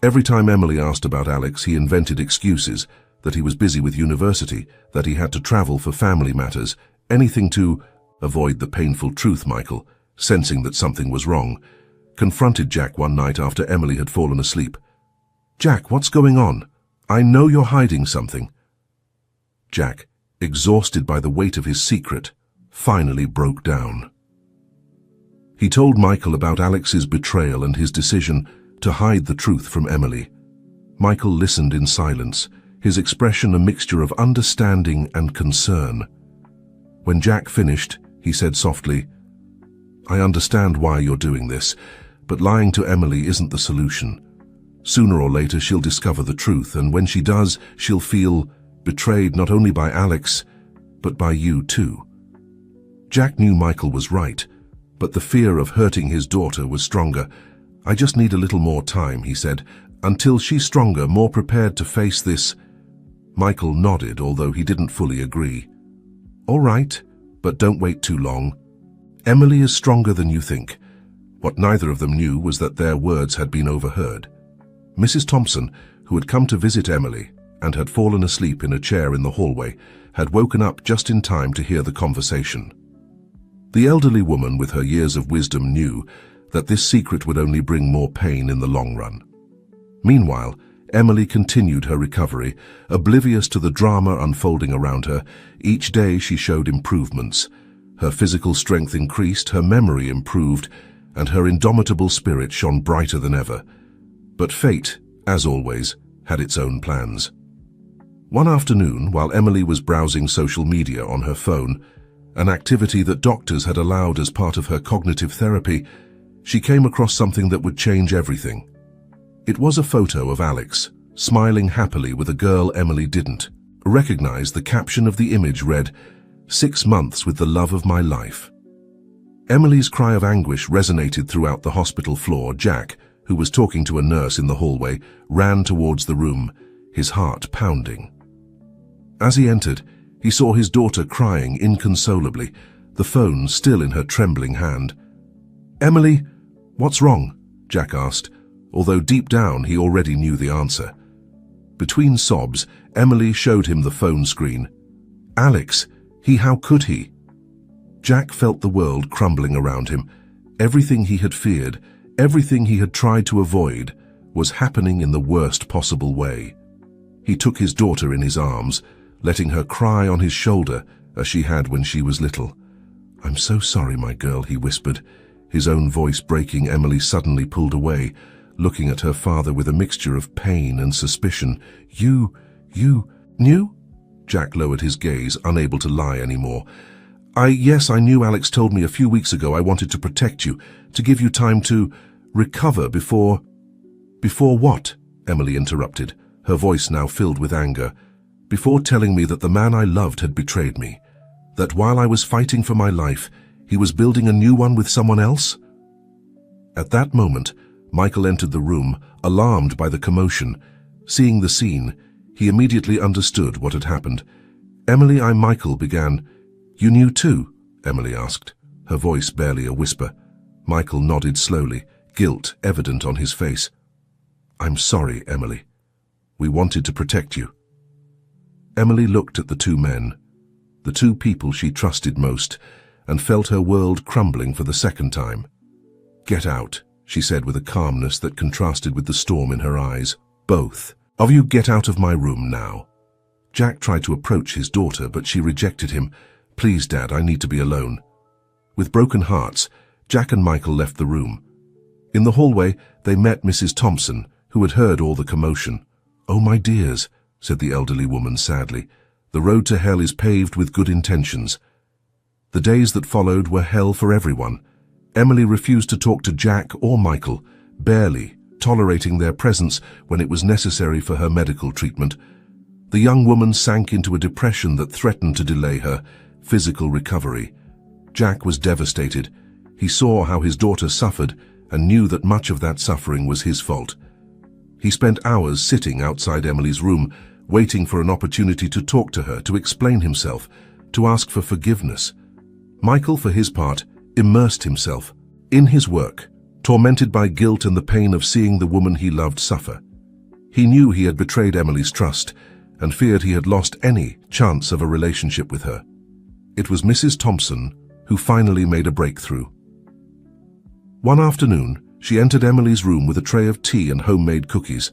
Every time Emily asked about Alex, he invented excuses, that he was busy with university, that he had to travel for family matters, anything to avoid the painful truth. Michael, sensing that something was wrong, confronted Jack one night after Emily had fallen asleep. "Jack, what's going on? I know you're hiding something." Jack, exhausted by the weight of his secret, finally broke down. He told Michael about Alex's betrayal and his decision to hide the truth from Emily. Michael listened in silence, his expression a mixture of understanding and concern. When Jack finished, he said softly, "I understand why you're doing this, but lying to Emily isn't the solution. Sooner or later she'll discover the truth, and when she does, she'll feel betrayed not only by Alex, but by you too." Jack knew Michael was right, but the fear of hurting his daughter was stronger. "I just need a little more time," he said, "until she's stronger, more prepared to face this." Michael nodded, although he didn't fully agree. "All right, but don't wait too long. Emily is stronger than you think." What neither of them knew was that their words had been overheard. Mrs. Thompson, who had come to visit Emily and had fallen asleep in a chair in the hallway, had woken up just in time to hear the conversation. The elderly woman with her years of wisdom knew that this secret would only bring more pain in the long run. Meanwhile, Emily continued her recovery, oblivious to the drama unfolding around her. Each day she showed improvements. Her physical strength increased, her memory improved, and her indomitable spirit shone brighter than ever. But fate, as always, had its own plans. One afternoon, while Emily was browsing social media on her phone, an activity that doctors had allowed as part of her cognitive therapy, she came across something that would change everything. It was a photo of Alex, smiling happily with a girl Emily didn't recognize. The caption of the image read, "6 months with the love of my life." Emily's cry of anguish resonated throughout the hospital floor. Jack, who was talking to a nurse in the hallway, ran towards the room, his heart pounding. As he entered, he saw his daughter crying inconsolably, the phone still in her trembling hand. "Emily, what's wrong?" Jack asked, although deep down he already knew the answer. Between sobs, Emily showed him the phone screen. "Alex, how could he?" Jack felt the world crumbling around him. Everything he had feared, everything he had tried to avoid, was happening in the worst possible way. He took his daughter in his arms, letting her cry on his shoulder as she had when she was little. "I'm so sorry, my girl," he whispered, his own voice breaking. Emily suddenly pulled away, looking at her father with a mixture of pain and suspicion. You knew?" Jack lowered his gaze, unable to lie anymore. Yes, I knew. Alex told me a few weeks ago. I wanted to protect you, to give you time to recover before..." "Before what?" Emily interrupted, her voice now filled with anger. "Before telling me that the man I loved had betrayed me, that while I was fighting for my life, he was building a new one with someone else?" At that moment, Michael entered the room, alarmed by the commotion. Seeing the scene, he immediately understood what had happened. "Emily, I'm Michael," began. "You knew too?" Emily asked, her voice barely a whisper. Michael nodded slowly, guilt evident on his face. "I'm sorry, Emily. We wanted to protect you." Emily looked at the two men, the two people she trusted most, and felt her world crumbling for the second time. "Get out," she said with a calmness that contrasted with the storm in her eyes. "Both of you get out of my room now." Jack tried to approach his daughter, but she rejected him. "Please, Dad, I need to be alone." With broken hearts, Jack and Michael left the room. In the hallway, they met Mrs. Thompson, who had heard all the commotion. "Oh, my dears," said the elderly woman sadly, "the road to hell is paved with good intentions." The days that followed were hell for everyone. Emily refused to talk to Jack or Michael, barely tolerating their presence when it was necessary for her medical treatment. The young woman sank into a depression that threatened to delay her physical recovery. Jack was devastated. He saw how his daughter suffered and knew that much of that suffering was his fault. He spent hours sitting outside Emily's room, waiting for an opportunity to talk to her, to explain himself, to ask for forgiveness. Michael, for his part, immersed himself in his work, tormented by guilt and the pain of seeing the woman he loved suffer. He knew he had betrayed Emily's trust and feared he had lost any chance of a relationship with her. It was Mrs. Thompson who finally made a breakthrough. One afternoon, she entered Emily's room with a tray of tea and homemade cookies.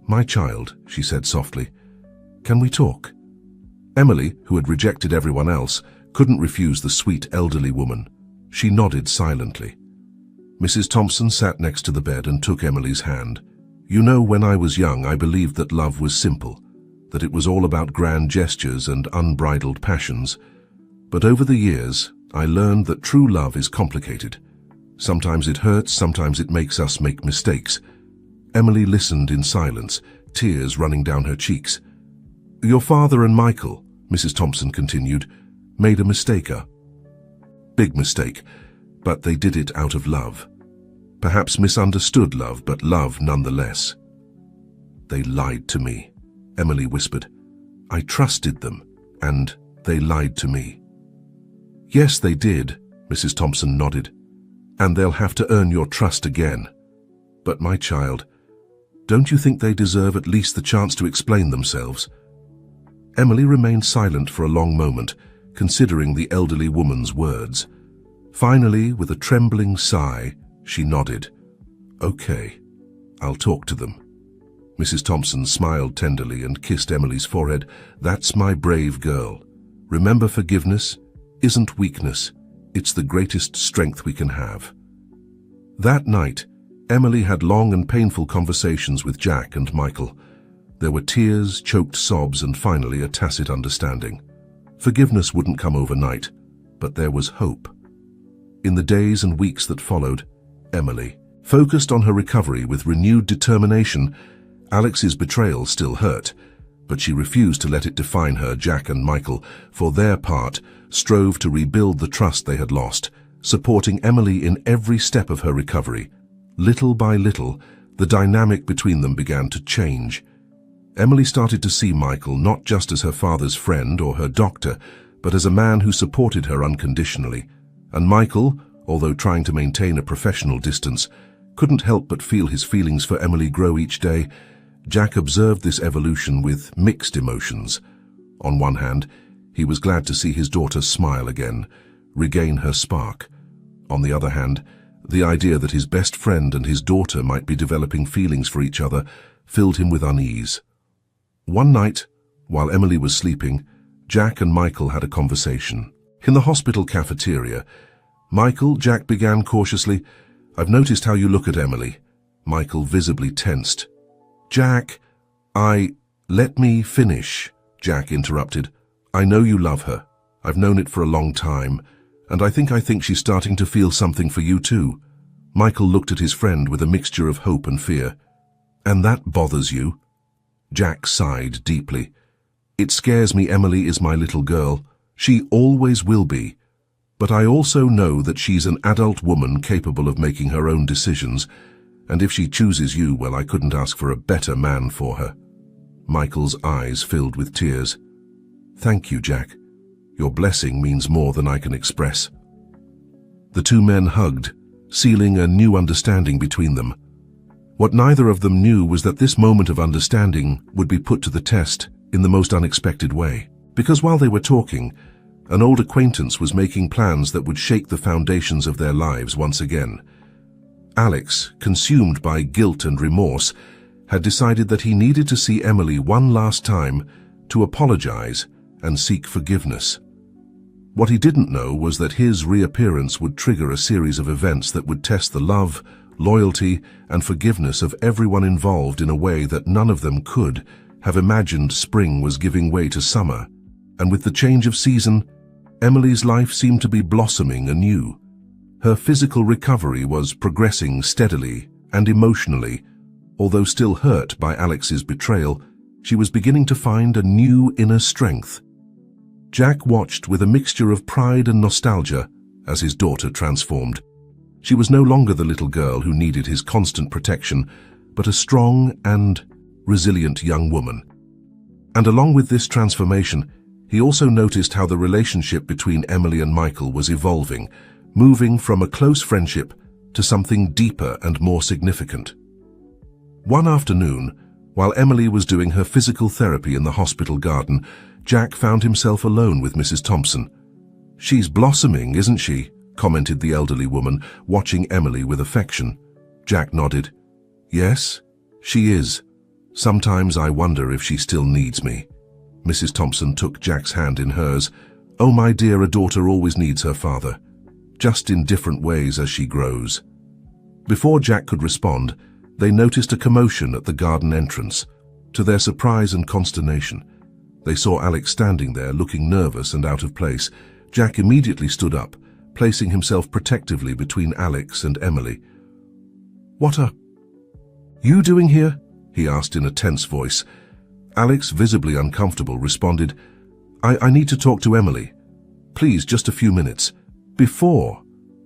"My child," she said softly, "can we talk?" Emily, who had rejected everyone else, couldn't refuse the sweet elderly woman. She nodded silently. Mrs. Thompson sat next to the bed and took Emily's hand. "You know, when I was young, I believed that love was simple, that it was all about grand gestures and unbridled passions. But over the years, I learned that true love is complicated. Sometimes it hurts, sometimes it makes us make mistakes." Emily listened in silence, tears running down her cheeks. "Your father and Michael," Mrs. Thompson continued, "made a mistake, a big mistake, but they did it out of love. Perhaps misunderstood love, but love nonetheless." "They lied to me," Emily whispered. "I trusted them, and they lied to me." "Yes, they did," Mrs. Thompson nodded. "And they'll have to earn your trust again. But my child, don't you think they deserve at least the chance to explain themselves?" Emily remained silent for a long moment, considering the elderly woman's words. Finally, with a trembling sigh, she nodded. "Okay, I'll talk to them." Mrs. Thompson smiled tenderly and kissed Emily's forehead. "That's my brave girl. Remember, forgiveness isn't weakness. It's the greatest strength we can have." That night, Emily had long and painful conversations with Jack and Michael. There were tears, choked sobs, and finally a tacit understanding. Forgiveness wouldn't come overnight, but there was hope. In the days and weeks that followed, Emily focused on her recovery with renewed determination. Alex's betrayal still hurt, but she refused to let it define her. Jack and Michael, for their part, strove to rebuild the trust they had lost, supporting Emily in every step of her recovery. Little by little, the dynamic between them began to change. Emily started to see Michael not just as her father's friend or her doctor, but as a man who supported her unconditionally. And Michael, although trying to maintain a professional distance, couldn't help but feel his feelings for Emily grow each day. Jack observed this evolution with mixed emotions. On one hand, he was glad to see his daughter smile again, regain her spark. On the other hand, the idea that his best friend and his daughter might be developing feelings for each other filled him with unease. One night, while Emily was sleeping, Jack and Michael had a conversation. In the hospital cafeteria, Jack began cautiously, "I've noticed how you look at Emily." Michael visibly tensed. "Jack, let me finish," Jack interrupted. "I know you love her. I've known it for a long time, and I think she's starting to feel something for you too." Michael looked at his friend with a mixture of hope and fear. "And that bothers you?" Jack sighed deeply. "It scares me. Emily is my little girl. She always will be. But I also know that she's an adult woman capable of making her own decisions, and if she chooses you, well, I couldn't ask for a better man for her." Michael's eyes filled with tears. "Thank you, Jack. Your blessing means more than I can express." The two men hugged, sealing a new understanding between them. What neither of them knew was that this moment of understanding would be put to the test in the most unexpected way. Because while they were talking, an old acquaintance was making plans that would shake the foundations of their lives once again. Alex, consumed by guilt and remorse, had decided that he needed to see Emily one last time to apologize and seek forgiveness. What he didn't know was that his reappearance would trigger a series of events that would test the love, loyalty, and forgiveness of everyone involved in a way that none of them could have imagined. Spring was giving way to summer, and with the change of season, Emily's life seemed to be blossoming anew. Her physical recovery was progressing steadily, and emotionally, although still hurt by Alex's betrayal, she was beginning to find a new inner strength. Jack watched with a mixture of pride and nostalgia as his daughter transformed. She was no longer the little girl who needed his constant protection, but a strong and resilient young woman. And along with this transformation, he also noticed how the relationship between Emily and Michael was evolving, moving from a close friendship to something deeper and more significant. One afternoon, while Emily was doing her physical therapy in the hospital garden, Jack found himself alone with Mrs. Thompson. "She's blossoming, isn't she?" commented the elderly woman, watching Emily with affection. Jack nodded. "Yes, she is. Sometimes I wonder if she still needs me." Mrs. Thompson took Jack's hand in hers. "Oh, my dear, a daughter always needs her father, just in different ways as she grows." Before Jack could respond, they noticed a commotion at the garden entrance. To their surprise and consternation, they saw Alex standing there looking nervous and out of place. Jack immediately stood up, placing himself protectively between Alex and Emily. "What are you doing here?" he asked in a tense voice. Alex, visibly uncomfortable, responded, I need to talk to Emily. Please, just a few minutes." Before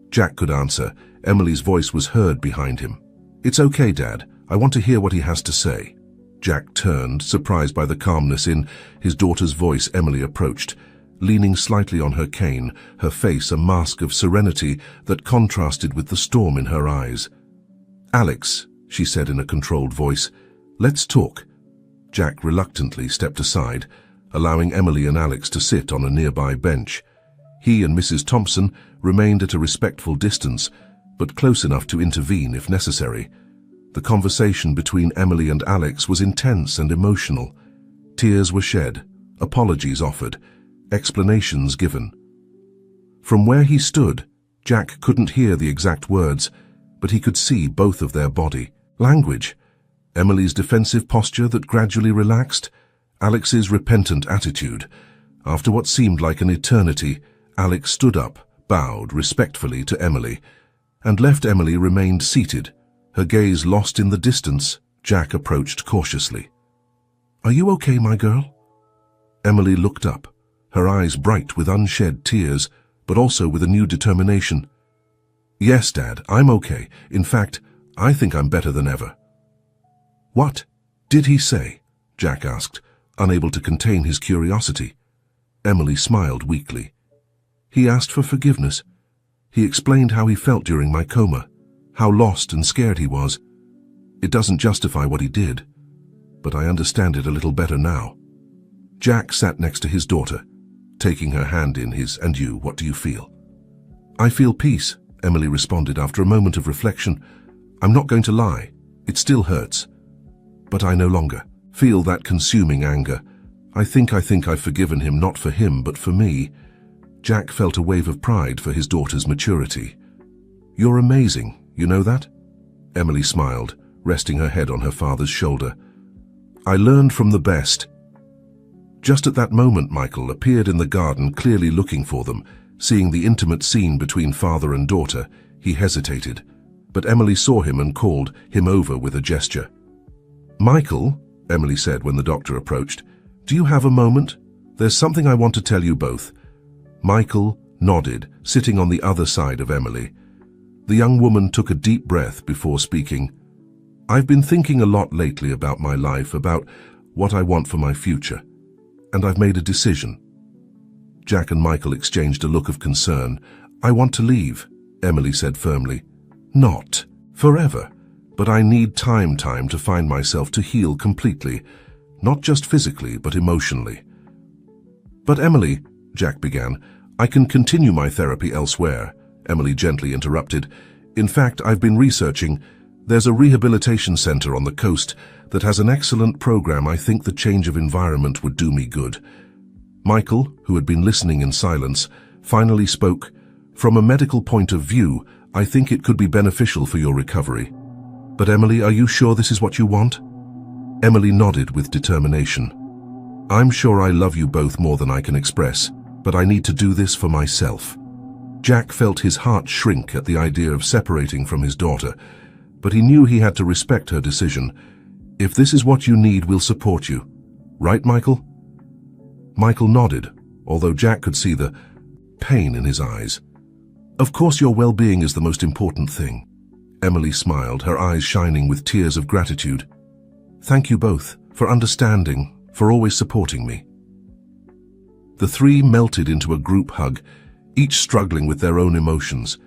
Jack could answer, Emily's voice was heard behind him. "It's okay, Dad. I want to hear what he has to say." Jack turned, surprised by the calmness in his daughter's voice. Emily approached, leaning slightly on her cane, her face a mask of serenity that contrasted with the storm in her eyes. "Alex," she said in a controlled voice, "let's talk." Jack reluctantly stepped aside, allowing Emily and Alex to sit on a nearby bench. He and Mrs. Thompson remained at a respectful distance, but close enough to intervene if necessary. The conversation between Emily and Alex was intense and emotional. Tears were shed, apologies offered, explanations given. From where he stood, Jack couldn't hear the exact words, but he could see both of their body language. Emily's defensive posture that gradually relaxed, Alex's repentant attitude. After what seemed like an eternity, Alex stood up, bowed respectfully to Emily, and left Emily remained seated, her gaze lost in the distance. Jack approached cautiously. "Are you okay, my girl?" Emily looked up, her eyes bright with unshed tears, but also with a new determination. "Yes, Dad, I'm okay. In fact, I think I'm better than ever." "What did he say?" Jack asked, unable to contain his curiosity. Emily smiled weakly. "He asked for forgiveness. He explained how he felt during my coma, how lost and scared he was. It doesn't justify what he did, but I understand it a little better now." Jack sat next to his daughter, taking her hand in his. "And you, what do you feel?" "I feel peace," Emily responded after a moment of reflection. "I'm not going to lie, it still hurts. But I no longer feel that consuming anger. I think I've forgiven him, not for him, but for me." Jack felt a wave of pride for his daughter's maturity. "You're amazing, you know that?" Emily smiled, resting her head on her father's shoulder. "I learned from the best." Just at that moment, Michael appeared in the garden, clearly looking for them. Seeing the intimate scene between father and daughter, he hesitated, but Emily saw him and called him over with a gesture. "Michael," Emily said when the doctor approached, "do you have a moment? There's something I want to tell you both." Michael nodded, sitting on the other side of Emily. The young woman took a deep breath before speaking. "I've been thinking a lot lately about my life, about what I want for my future, and I've made a decision." Jack and Michael exchanged a look of concern. "I want to leave," Emily said firmly. "Not forever, but I need time to find myself, to heal completely, not just physically, but emotionally." "But Emily," Jack began, "I can continue my therapy elsewhere," Emily gently interrupted. "In fact, I've been researching. There's a rehabilitation center on the coast that has an excellent program. I think the change of environment would do me good." Michael, who had been listening in silence, finally spoke. "From a medical point of view, I think it could be beneficial for your recovery. But Emily, are you sure this is what you want? Emily nodded with determination. I'm sure I love you both more than I can express, but I need to do this for myself. Jack felt his heart shrink at the idea of separating from his daughter, but he knew he had to respect her decision. If this is what you need, we'll support you. Right, Michael? Michael nodded, although Jack could see the pain in his eyes. Of course, your well-being is the most important thing. Emily smiled, her eyes shining with tears of gratitude. Thank you both for understanding, for always supporting me. The three melted into a group hug, each struggling with their own emotions.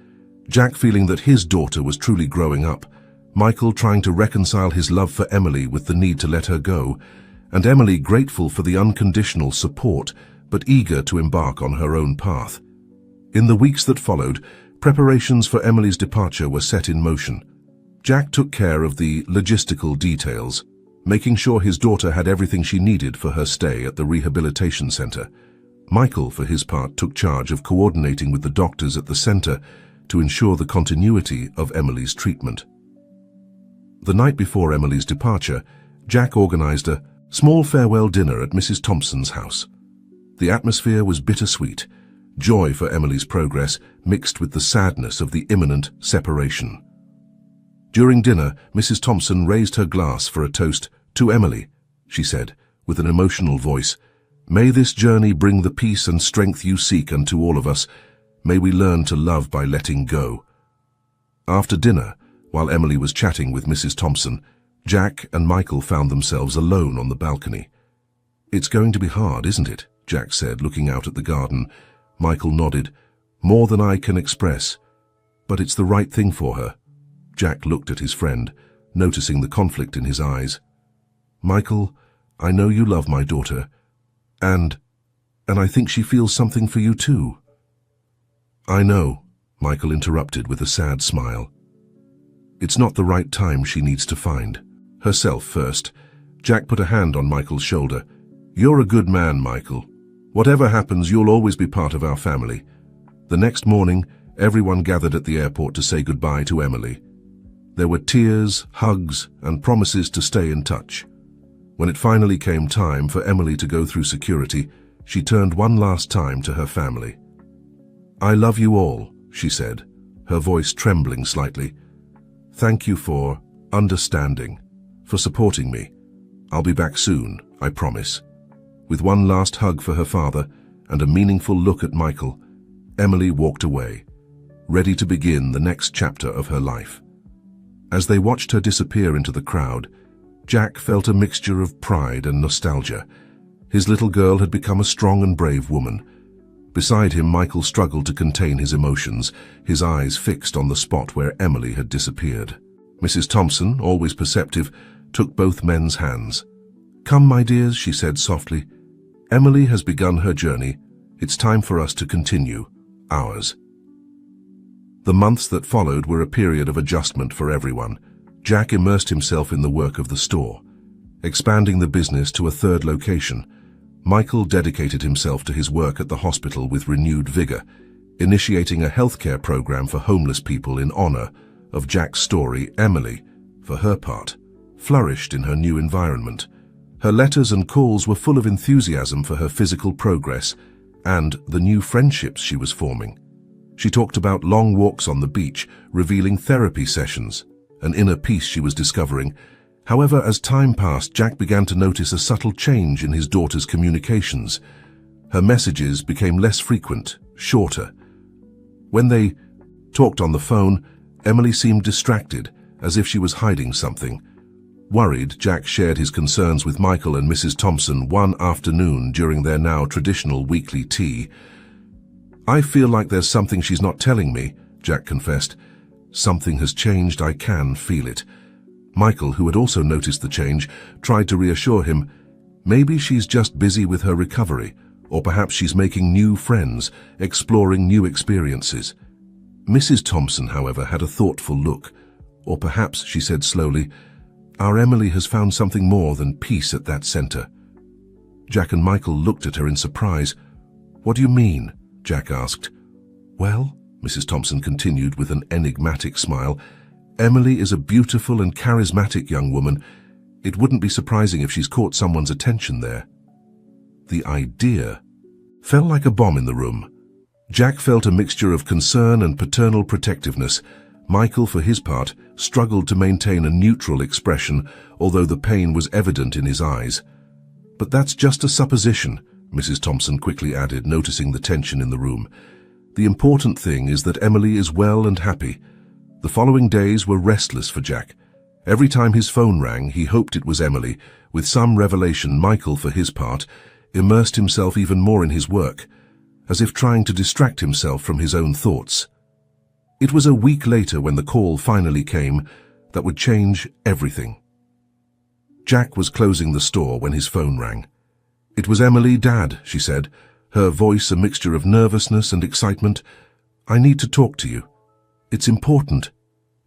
Jack feeling that his daughter was truly growing up, Michael trying to reconcile his love for Emily with the need to let her go, and Emily grateful for the unconditional support, but eager to embark on her own path. In the weeks that followed, preparations for Emily's departure were set in motion. Jack took care of the logistical details, making sure his daughter had everything she needed for her stay at the rehabilitation center. Michael, for his part, took charge of coordinating with the doctors at the center to ensure the continuity of Emily's treatment. The night before Emily's departure, Jack organized a small farewell dinner at Mrs. Thompson's house. The atmosphere was bittersweet, joy for Emily's progress mixed with the sadness of the imminent separation. During dinner, Mrs. Thompson raised her glass for a toast to Emily. She said, with an emotional voice, "May this journey bring the peace and strength you seek unto all of us. May we learn to love by letting go." After dinner, while Emily was chatting with Mrs. Thompson, Jack and Michael found themselves alone on the balcony. "It's going to be hard, isn't it?" Jack said, looking out at the garden. Michael nodded. "More than I can express. But it's the right thing for her." Jack looked at his friend, noticing the conflict in his eyes. "Michael, I know you love my daughter, and I think she feels something for you too." "I know," Michael interrupted with a sad smile. "It's not the right time she needs to find herself first." Jack put a hand on Michael's shoulder. "You're a good man, Michael. Whatever happens, you'll always be part of our family." The next morning, everyone gathered at the airport to say goodbye to Emily. There were tears, hugs, and promises to stay in touch. When it finally came time for Emily to go through security, she turned one last time to her family. "I love you all," she said, her voice trembling slightly. "Thank you for understanding, for supporting me. I'll be back soon, I promise." With one last hug for her father and a meaningful look at Michael, Emily walked away, ready to begin the next chapter of her life. As they watched her disappear into the crowd, Jack felt a mixture of pride and nostalgia. His little girl had become a strong and brave woman. Beside him, Michael struggled to contain his emotions, his eyes fixed on the spot where Emily had disappeared. Mrs. Thompson, always perceptive, took both men's hands. "Come, my dears," she said softly. "Emily has begun her journey. It's time for us to continue ours." The months that followed were a period of adjustment for everyone. Jack immersed himself in the work of the store, expanding the business to a third location. Michael dedicated himself to his work at the hospital with renewed vigor, initiating a healthcare program for homeless people in honor of Jack's story. Emily, for her part, flourished in her new environment. Her letters and calls were full of enthusiasm for her physical progress and the new friendships she was forming. She talked about long walks on the beach, revealing therapy sessions, an inner peace she was discovering. However, as time passed, Jack began to notice a subtle change in his daughter's communications. Her messages became less frequent, shorter. When they talked on the phone, Emily seemed distracted, as if she was hiding something. Worried, Jack shared his concerns with Michael and Mrs. Thompson one afternoon during their now traditional weekly tea. "I feel like there's something she's not telling me," Jack confessed. "Something has changed, I can feel it." Michael, who had also noticed the change, tried to reassure him. "Maybe she's just busy with her recovery, or perhaps she's making new friends, exploring new experiences." Mrs. Thompson, however, had a thoughtful look. "Or perhaps," she said slowly, "our Emily has found something more than peace at that center." Jack and Michael looked at her in surprise. "What do you mean?" Jack asked. "Well," Mrs. Thompson continued with an enigmatic smile, "Emily is a beautiful and charismatic young woman. It wouldn't be surprising if she's caught someone's attention there." The idea fell like a bomb in the room. Jack felt a mixture of concern and paternal protectiveness. Michael, for his part, struggled to maintain a neutral expression, although the pain was evident in his eyes. "But that's just a supposition," Mrs. Thompson quickly added, noticing the tension in the room. "The important thing is that Emily is well and happy." The following days were restless for Jack. Every time his phone rang, he hoped it was Emily. With some revelation, Michael, for his part, immersed himself even more in his work, as if trying to distract himself from his own thoughts. It was a week later when the call finally came that would change everything. Jack was closing the store when his phone rang. "It was Emily, Dad," she said, her voice a mixture of nervousness and excitement. "I need to talk to you. It's important."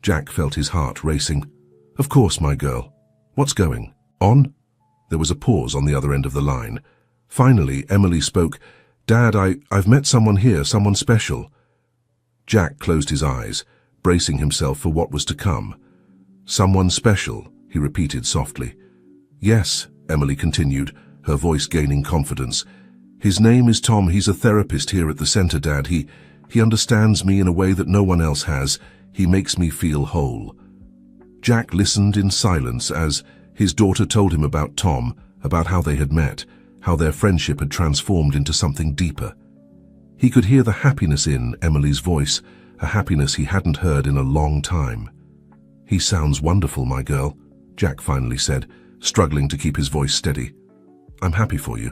Jack felt his heart racing. "Of course, my girl. What's going on?" There was a pause on the other end of the line. Finally, Emily spoke. "Dad, I've met someone here, someone special." Jack closed his eyes, bracing himself for what was to come. "Someone special," he repeated softly. "Yes," Emily continued, her voice gaining confidence. "His name is Tom. He's a therapist here at the center, Dad. He understands me in a way that no one else has. He makes me feel whole." Jack listened in silence as his daughter told him about Tom, about how they had met, how their friendship had transformed into something deeper. He could hear the happiness in Emily's voice, a happiness he hadn't heard in a long time. "He sounds wonderful, my girl," Jack finally said, struggling to keep his voice steady. "I'm happy for you."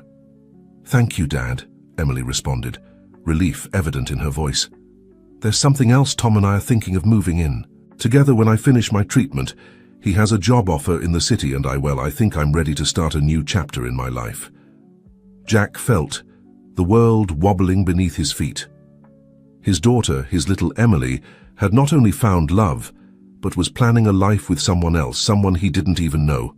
"Thank you, Dad," Emily responded, relief evident in her voice. "There's something else. Tom and I are thinking of moving in together when I finish my treatment. He has a job offer in the city and I think I'm ready to start a new chapter in my life." Jack felt the world wobbling beneath his feet. His daughter, his little Emily, had not only found love, but was planning a life with someone else, someone he didn't even know.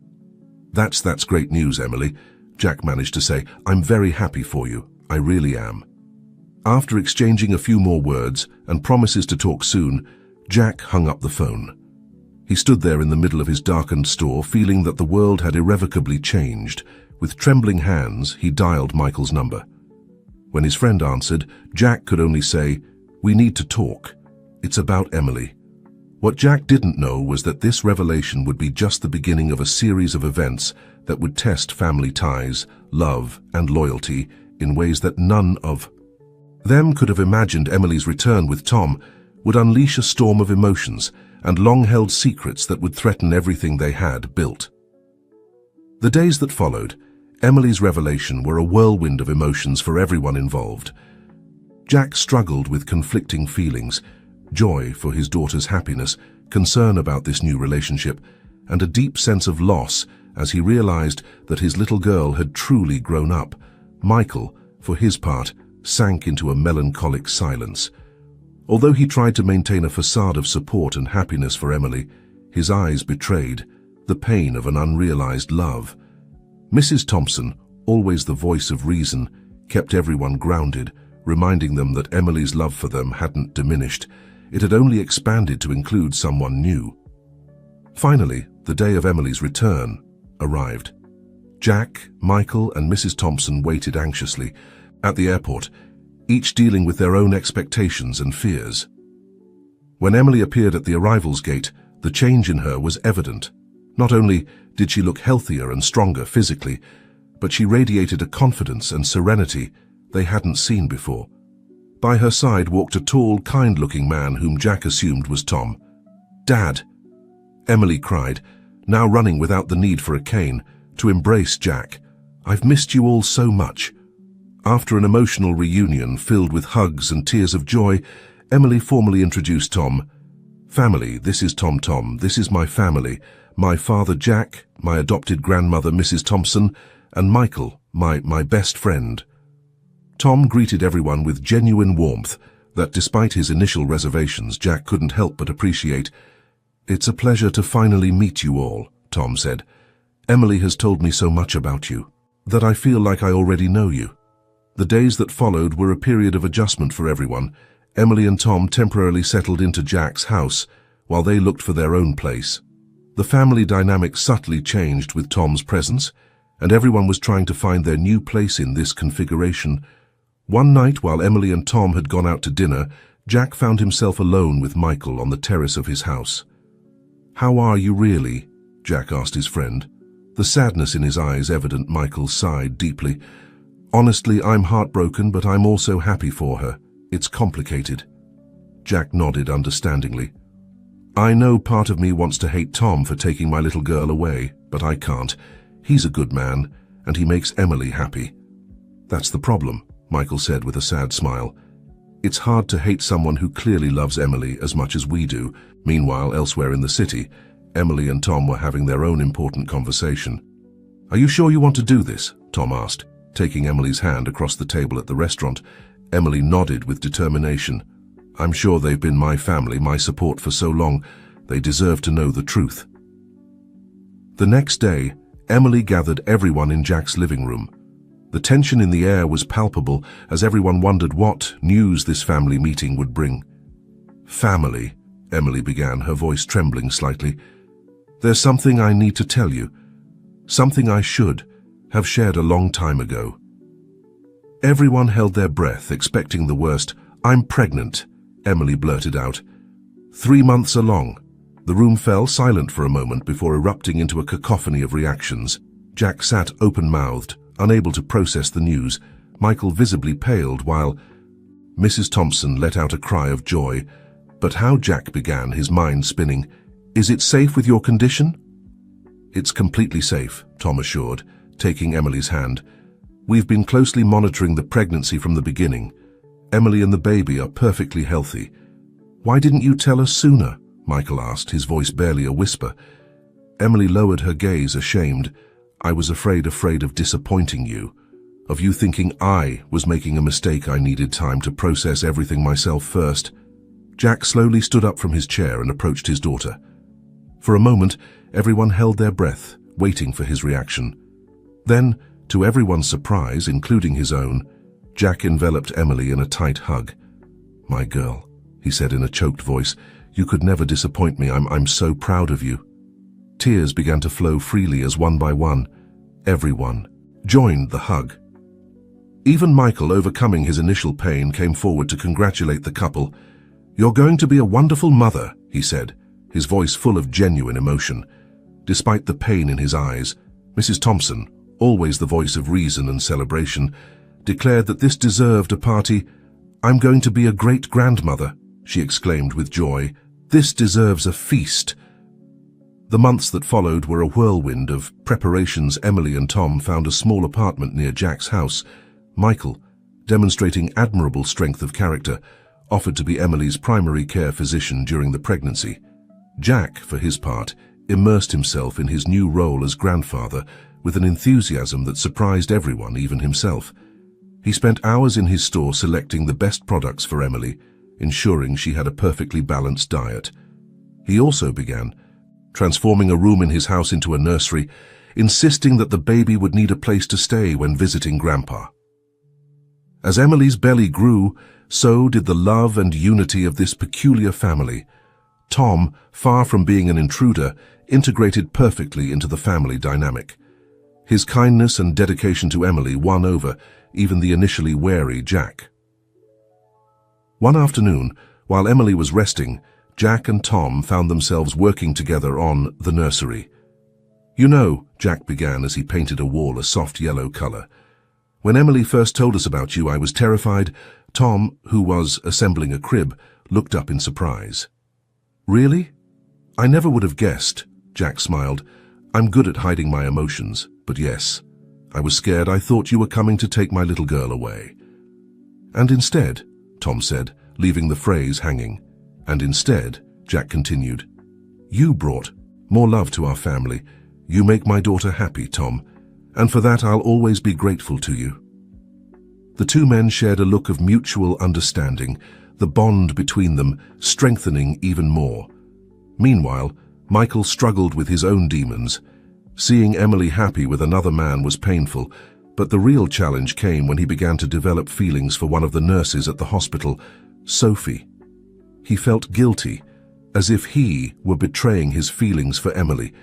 That's great news, Emily," Jack managed to say. "I'm very happy for you. I really am." After exchanging a few more words and promises to talk soon, Jack hung up the phone. He stood there in the middle of his darkened store, feeling that the world had irrevocably changed. With trembling hands, he dialed Michael's number. When his friend answered, Jack could only say, "We need to talk. It's about Emily." What Jack didn't know was that this revelation would be just the beginning of a series of events that would test family ties, love, and loyalty in ways that none of them could have imagined. Emily's return with Tom would unleash a storm of emotions and long-held secrets that would threaten everything they had built. The days that followed, Emily's revelation were a whirlwind of emotions for everyone involved. Jack struggled with conflicting feelings, joy for his daughter's happiness, concern about this new relationship, and a deep sense of loss as he realized that his little girl had truly grown up. Michael, for his part, sank into a melancholic silence. Although he tried to maintain a facade of support and happiness for Emily, his eyes betrayed the pain of an unrealized love. Mrs. Thompson, always the voice of reason, kept everyone grounded, reminding them that Emily's love for them hadn't diminished. It had only expanded to include someone new. Finally, the day of Emily's return arrived. Jack, Michael, and Mrs. Thompson waited anxiously at the airport, each dealing with their own expectations and fears. When Emily appeared at the arrivals gate, the change in her was evident. Not only did she look healthier and stronger physically, but she radiated a confidence and serenity they hadn't seen before. By her side walked a tall, kind-looking man whom Jack assumed was Tom. "Dad!" Emily cried, now running without the need for a cane, to embrace Jack. "I've missed you all so much." After an emotional reunion filled with hugs and tears of joy, Emily formally introduced Tom. "Family, this is Tom. This is my family. My father Jack, my adopted grandmother Mrs. Thompson, and Michael, my best friend." Tom greeted everyone with genuine warmth that, despite his initial reservations, Jack couldn't help but appreciate. "It's a pleasure to finally meet you all," Tom said. "Emily has told me so much about you that I feel like I already know you." The days that followed were a period of adjustment for everyone. Emily and Tom temporarily settled into Jack's house while they looked for their own place. The family dynamic subtly changed with Tom's presence, and everyone was trying to find their new place in this configuration. One night, while Emily and Tom had gone out to dinner, Jack found himself alone with Michael on the terrace of his house. "How are you really?" Jack asked his friend. The sadness in his eyes evident. Michael sighed deeply. "Honestly, I'm heartbroken, but I'm also happy for her. It's complicated." Jack nodded understandingly. "I know part of me wants to hate Tom for taking my little girl away, but I can't. He's a good man, and he makes Emily happy." "That's the problem," Michael said with a sad smile. "It's hard to hate someone who clearly loves Emily as much as we do." Meanwhile, elsewhere in the city, Emily and Tom were having their own important conversation. "Are you sure you want to do this?" Tom asked, taking Emily's hand across the table at the restaurant. Emily nodded with determination. "I'm sure they've been my family, my support for so long. They deserve to know the truth." The next day, Emily gathered everyone in Jack's living room. The tension in the air was palpable as everyone wondered what news this family meeting would bring. "Family," Emily began, her voice trembling slightly. "There's something I need to tell you. Something I should have shared a long time ago." Everyone held their breath, expecting the worst. "I'm pregnant," Emily blurted out. 3 months along. The room fell silent for a moment before erupting into a cacophony of reactions. Jack sat open-mouthed, unable to process the news. Michael visibly paled while Mrs. Thompson let out a cry of joy. But how Jack began, his mind spinning. "Is it safe with your condition?" "It's completely safe," Tom assured, taking Emily's hand. "We've been closely monitoring the pregnancy from the beginning. Emily and the baby are perfectly healthy." "Why didn't you tell us sooner?" Michael asked, his voice barely a whisper. Emily lowered her gaze, ashamed. "I was afraid of disappointing you, of you thinking I was making a mistake. I needed time to process everything myself first." Jack slowly stood up from his chair and approached his daughter. For a moment, everyone held their breath, waiting for his reaction. Then, to everyone's surprise, including his own, Jack enveloped Emily in a tight hug. "My girl," he said in a choked voice, "you could never disappoint me. I'm so proud of you." Tears began to flow freely as one by one, everyone joined the hug. Even Michael, overcoming his initial pain, came forward to congratulate the couple. "You're going to be a wonderful mother," he said, his voice full of genuine emotion. Despite the pain in his eyes, Mrs. Thompson, always the voice of reason and celebration, declared that this deserved a party. "I'm going to be a great grandmother," she exclaimed with joy. "This deserves a feast." The months that followed were a whirlwind of preparations. Emily and Tom found a small apartment near Jack's house. Michael, demonstrating admirable strength of character, offered to be Emily's primary care physician during the pregnancy. Jack, for his part, immersed himself in his new role as grandfather with an enthusiasm that surprised everyone, even himself. He spent hours in his store selecting the best products for Emily, ensuring she had a perfectly balanced diet. He also began transforming a room in his house into a nursery, insisting that the baby would need a place to stay when visiting Grandpa. As Emily's belly grew, so did the love and unity of this peculiar family. Tom, far from being an intruder, integrated perfectly into the family dynamic. His kindness and dedication to Emily won over even the initially wary Jack. One afternoon, while Emily was resting, Jack and Tom found themselves working together on the nursery. "You know," Jack began as he painted a wall a soft yellow color, "when Emily first told us about you, I was terrified." Tom, who was assembling a crib, looked up in surprise. "Really? I never would have guessed," Jack smiled. "I'm good at hiding my emotions, but yes, I was scared. I thought you were coming to take my little girl away." "And instead," Tom said, leaving the phrase hanging. "And instead," Jack continued, "you brought more love to our family. You make my daughter happy, Tom, and for that I'll always be grateful to you." The two men shared a look of mutual understanding, the bond between them strengthening even more. Meanwhile, Michael struggled with his own demons. Seeing Emily happy with another man was painful, but the real challenge came when he began to develop feelings for one of the nurses at the hospital. Sophie. He felt guilty, as if he were betraying his feelings for Emily.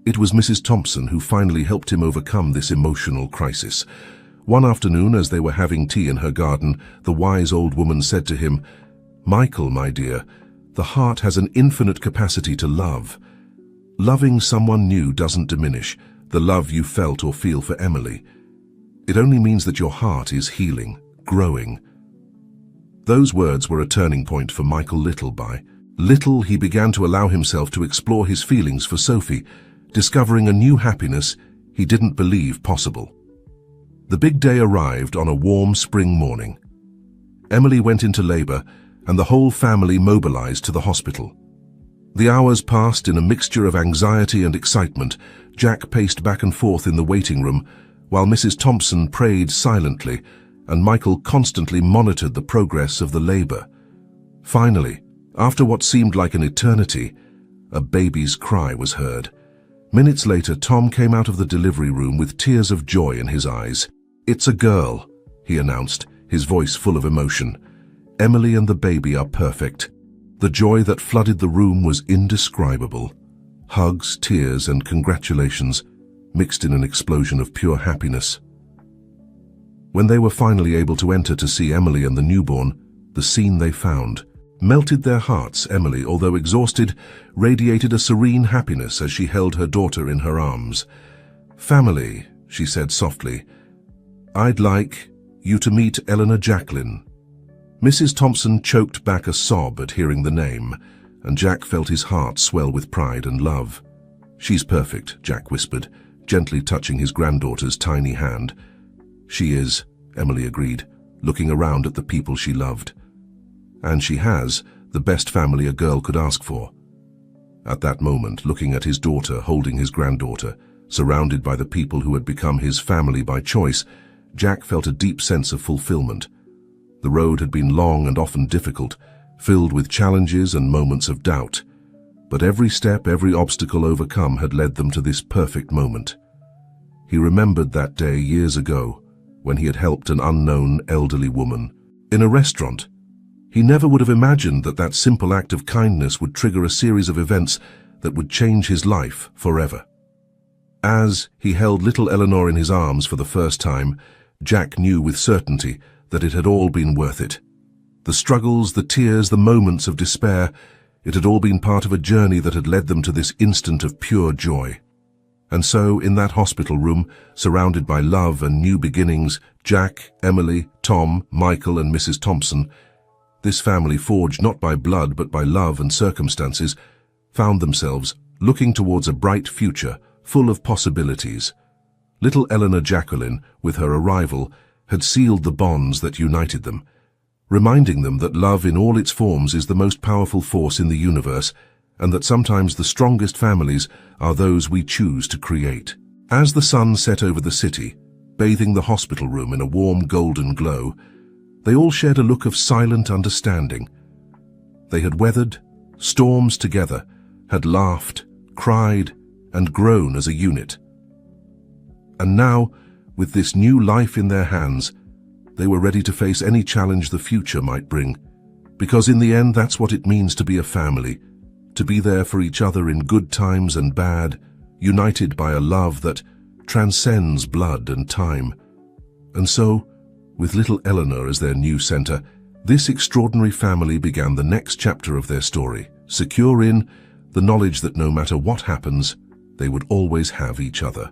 It was Mrs. Thompson who finally helped him overcome this emotional crisis. One afternoon, as they were having tea in her garden, the wise old woman said to him, "Michael, my dear, the heart has an infinite capacity to love. Loving someone new doesn't diminish the love you felt or feel for Emily. It only means that your heart is healing, growing." Those words were a turning point for Michael Little. By little, he began to allow himself to explore his feelings for Sophie, discovering a new happiness he didn't believe possible. The big day arrived on a warm spring morning. Emily went into labor, and the whole family mobilized to the hospital. The hours passed in a mixture of anxiety and excitement. Jack paced back and forth in the waiting room, while Mrs. Thompson prayed silently, and Michael constantly monitored the progress of the labor. Finally, after what seemed like an eternity, a baby's cry was heard. Minutes later, Tom came out of the delivery room with tears of joy in his eyes. "It's a girl," he announced, his voice full of emotion. "Emily and the baby are perfect." The joy that flooded the room was indescribable. Hugs, tears, and congratulations mixed in an explosion of pure happiness. When they were finally able to enter to see Emily and the newborn, the scene they found melted their hearts. Emily, although exhausted, radiated a serene happiness as she held her daughter in her arms. "Family," she said softly, "I'd like you to meet Eleanor Jacqueline." Mrs. Thompson choked back a sob at hearing the name, and Jack felt his heart swell with pride and love. "She's perfect," Jack whispered, gently touching his granddaughter's tiny hand. "She is," Emily agreed, looking around at the people she loved. "And she has the best family a girl could ask for." At that moment, looking at his daughter holding his granddaughter, surrounded by the people who had become his family by choice, Jack felt a deep sense of fulfillment. The road had been long and often difficult, filled with challenges and moments of doubt. But every step, every obstacle overcome had led them to this perfect moment. He remembered that day years ago, when he had helped an unknown elderly woman in a restaurant. He never would have imagined that that simple act of kindness would trigger a series of events that would change his life forever. As he held little Eleanor in his arms for the first time, Jack knew with certainty that it had all been worth it. The struggles, the tears, the moments of despair, it had all been part of a journey that had led them to this instant of pure joy. And so, in that hospital room, surrounded by love and new beginnings, Jack, Emily, Tom, Michael, and Mrs. Thompson, this family, forged not by blood but by love and circumstances, found themselves looking towards a bright future full of possibilities. Little Eleanor Jacqueline, with her arrival, had sealed the bonds that united them, reminding them that love in all its forms is the most powerful force in the universe, and that sometimes the strongest families are those we choose to create. As the sun set over the city, bathing the hospital room in a warm golden glow, they all shared a look of silent understanding. They had weathered storms together, had laughed, cried, and grown as a unit. And now, with this new life in their hands, they were ready to face any challenge the future might bring. Because in the end, that's what it means to be a family, to be there for each other in good times and bad, united by a love that transcends blood and time. And so, with little Eleanor as their new center, this extraordinary family began the next chapter of their story, secure in the knowledge that no matter what happens, they would always have each other.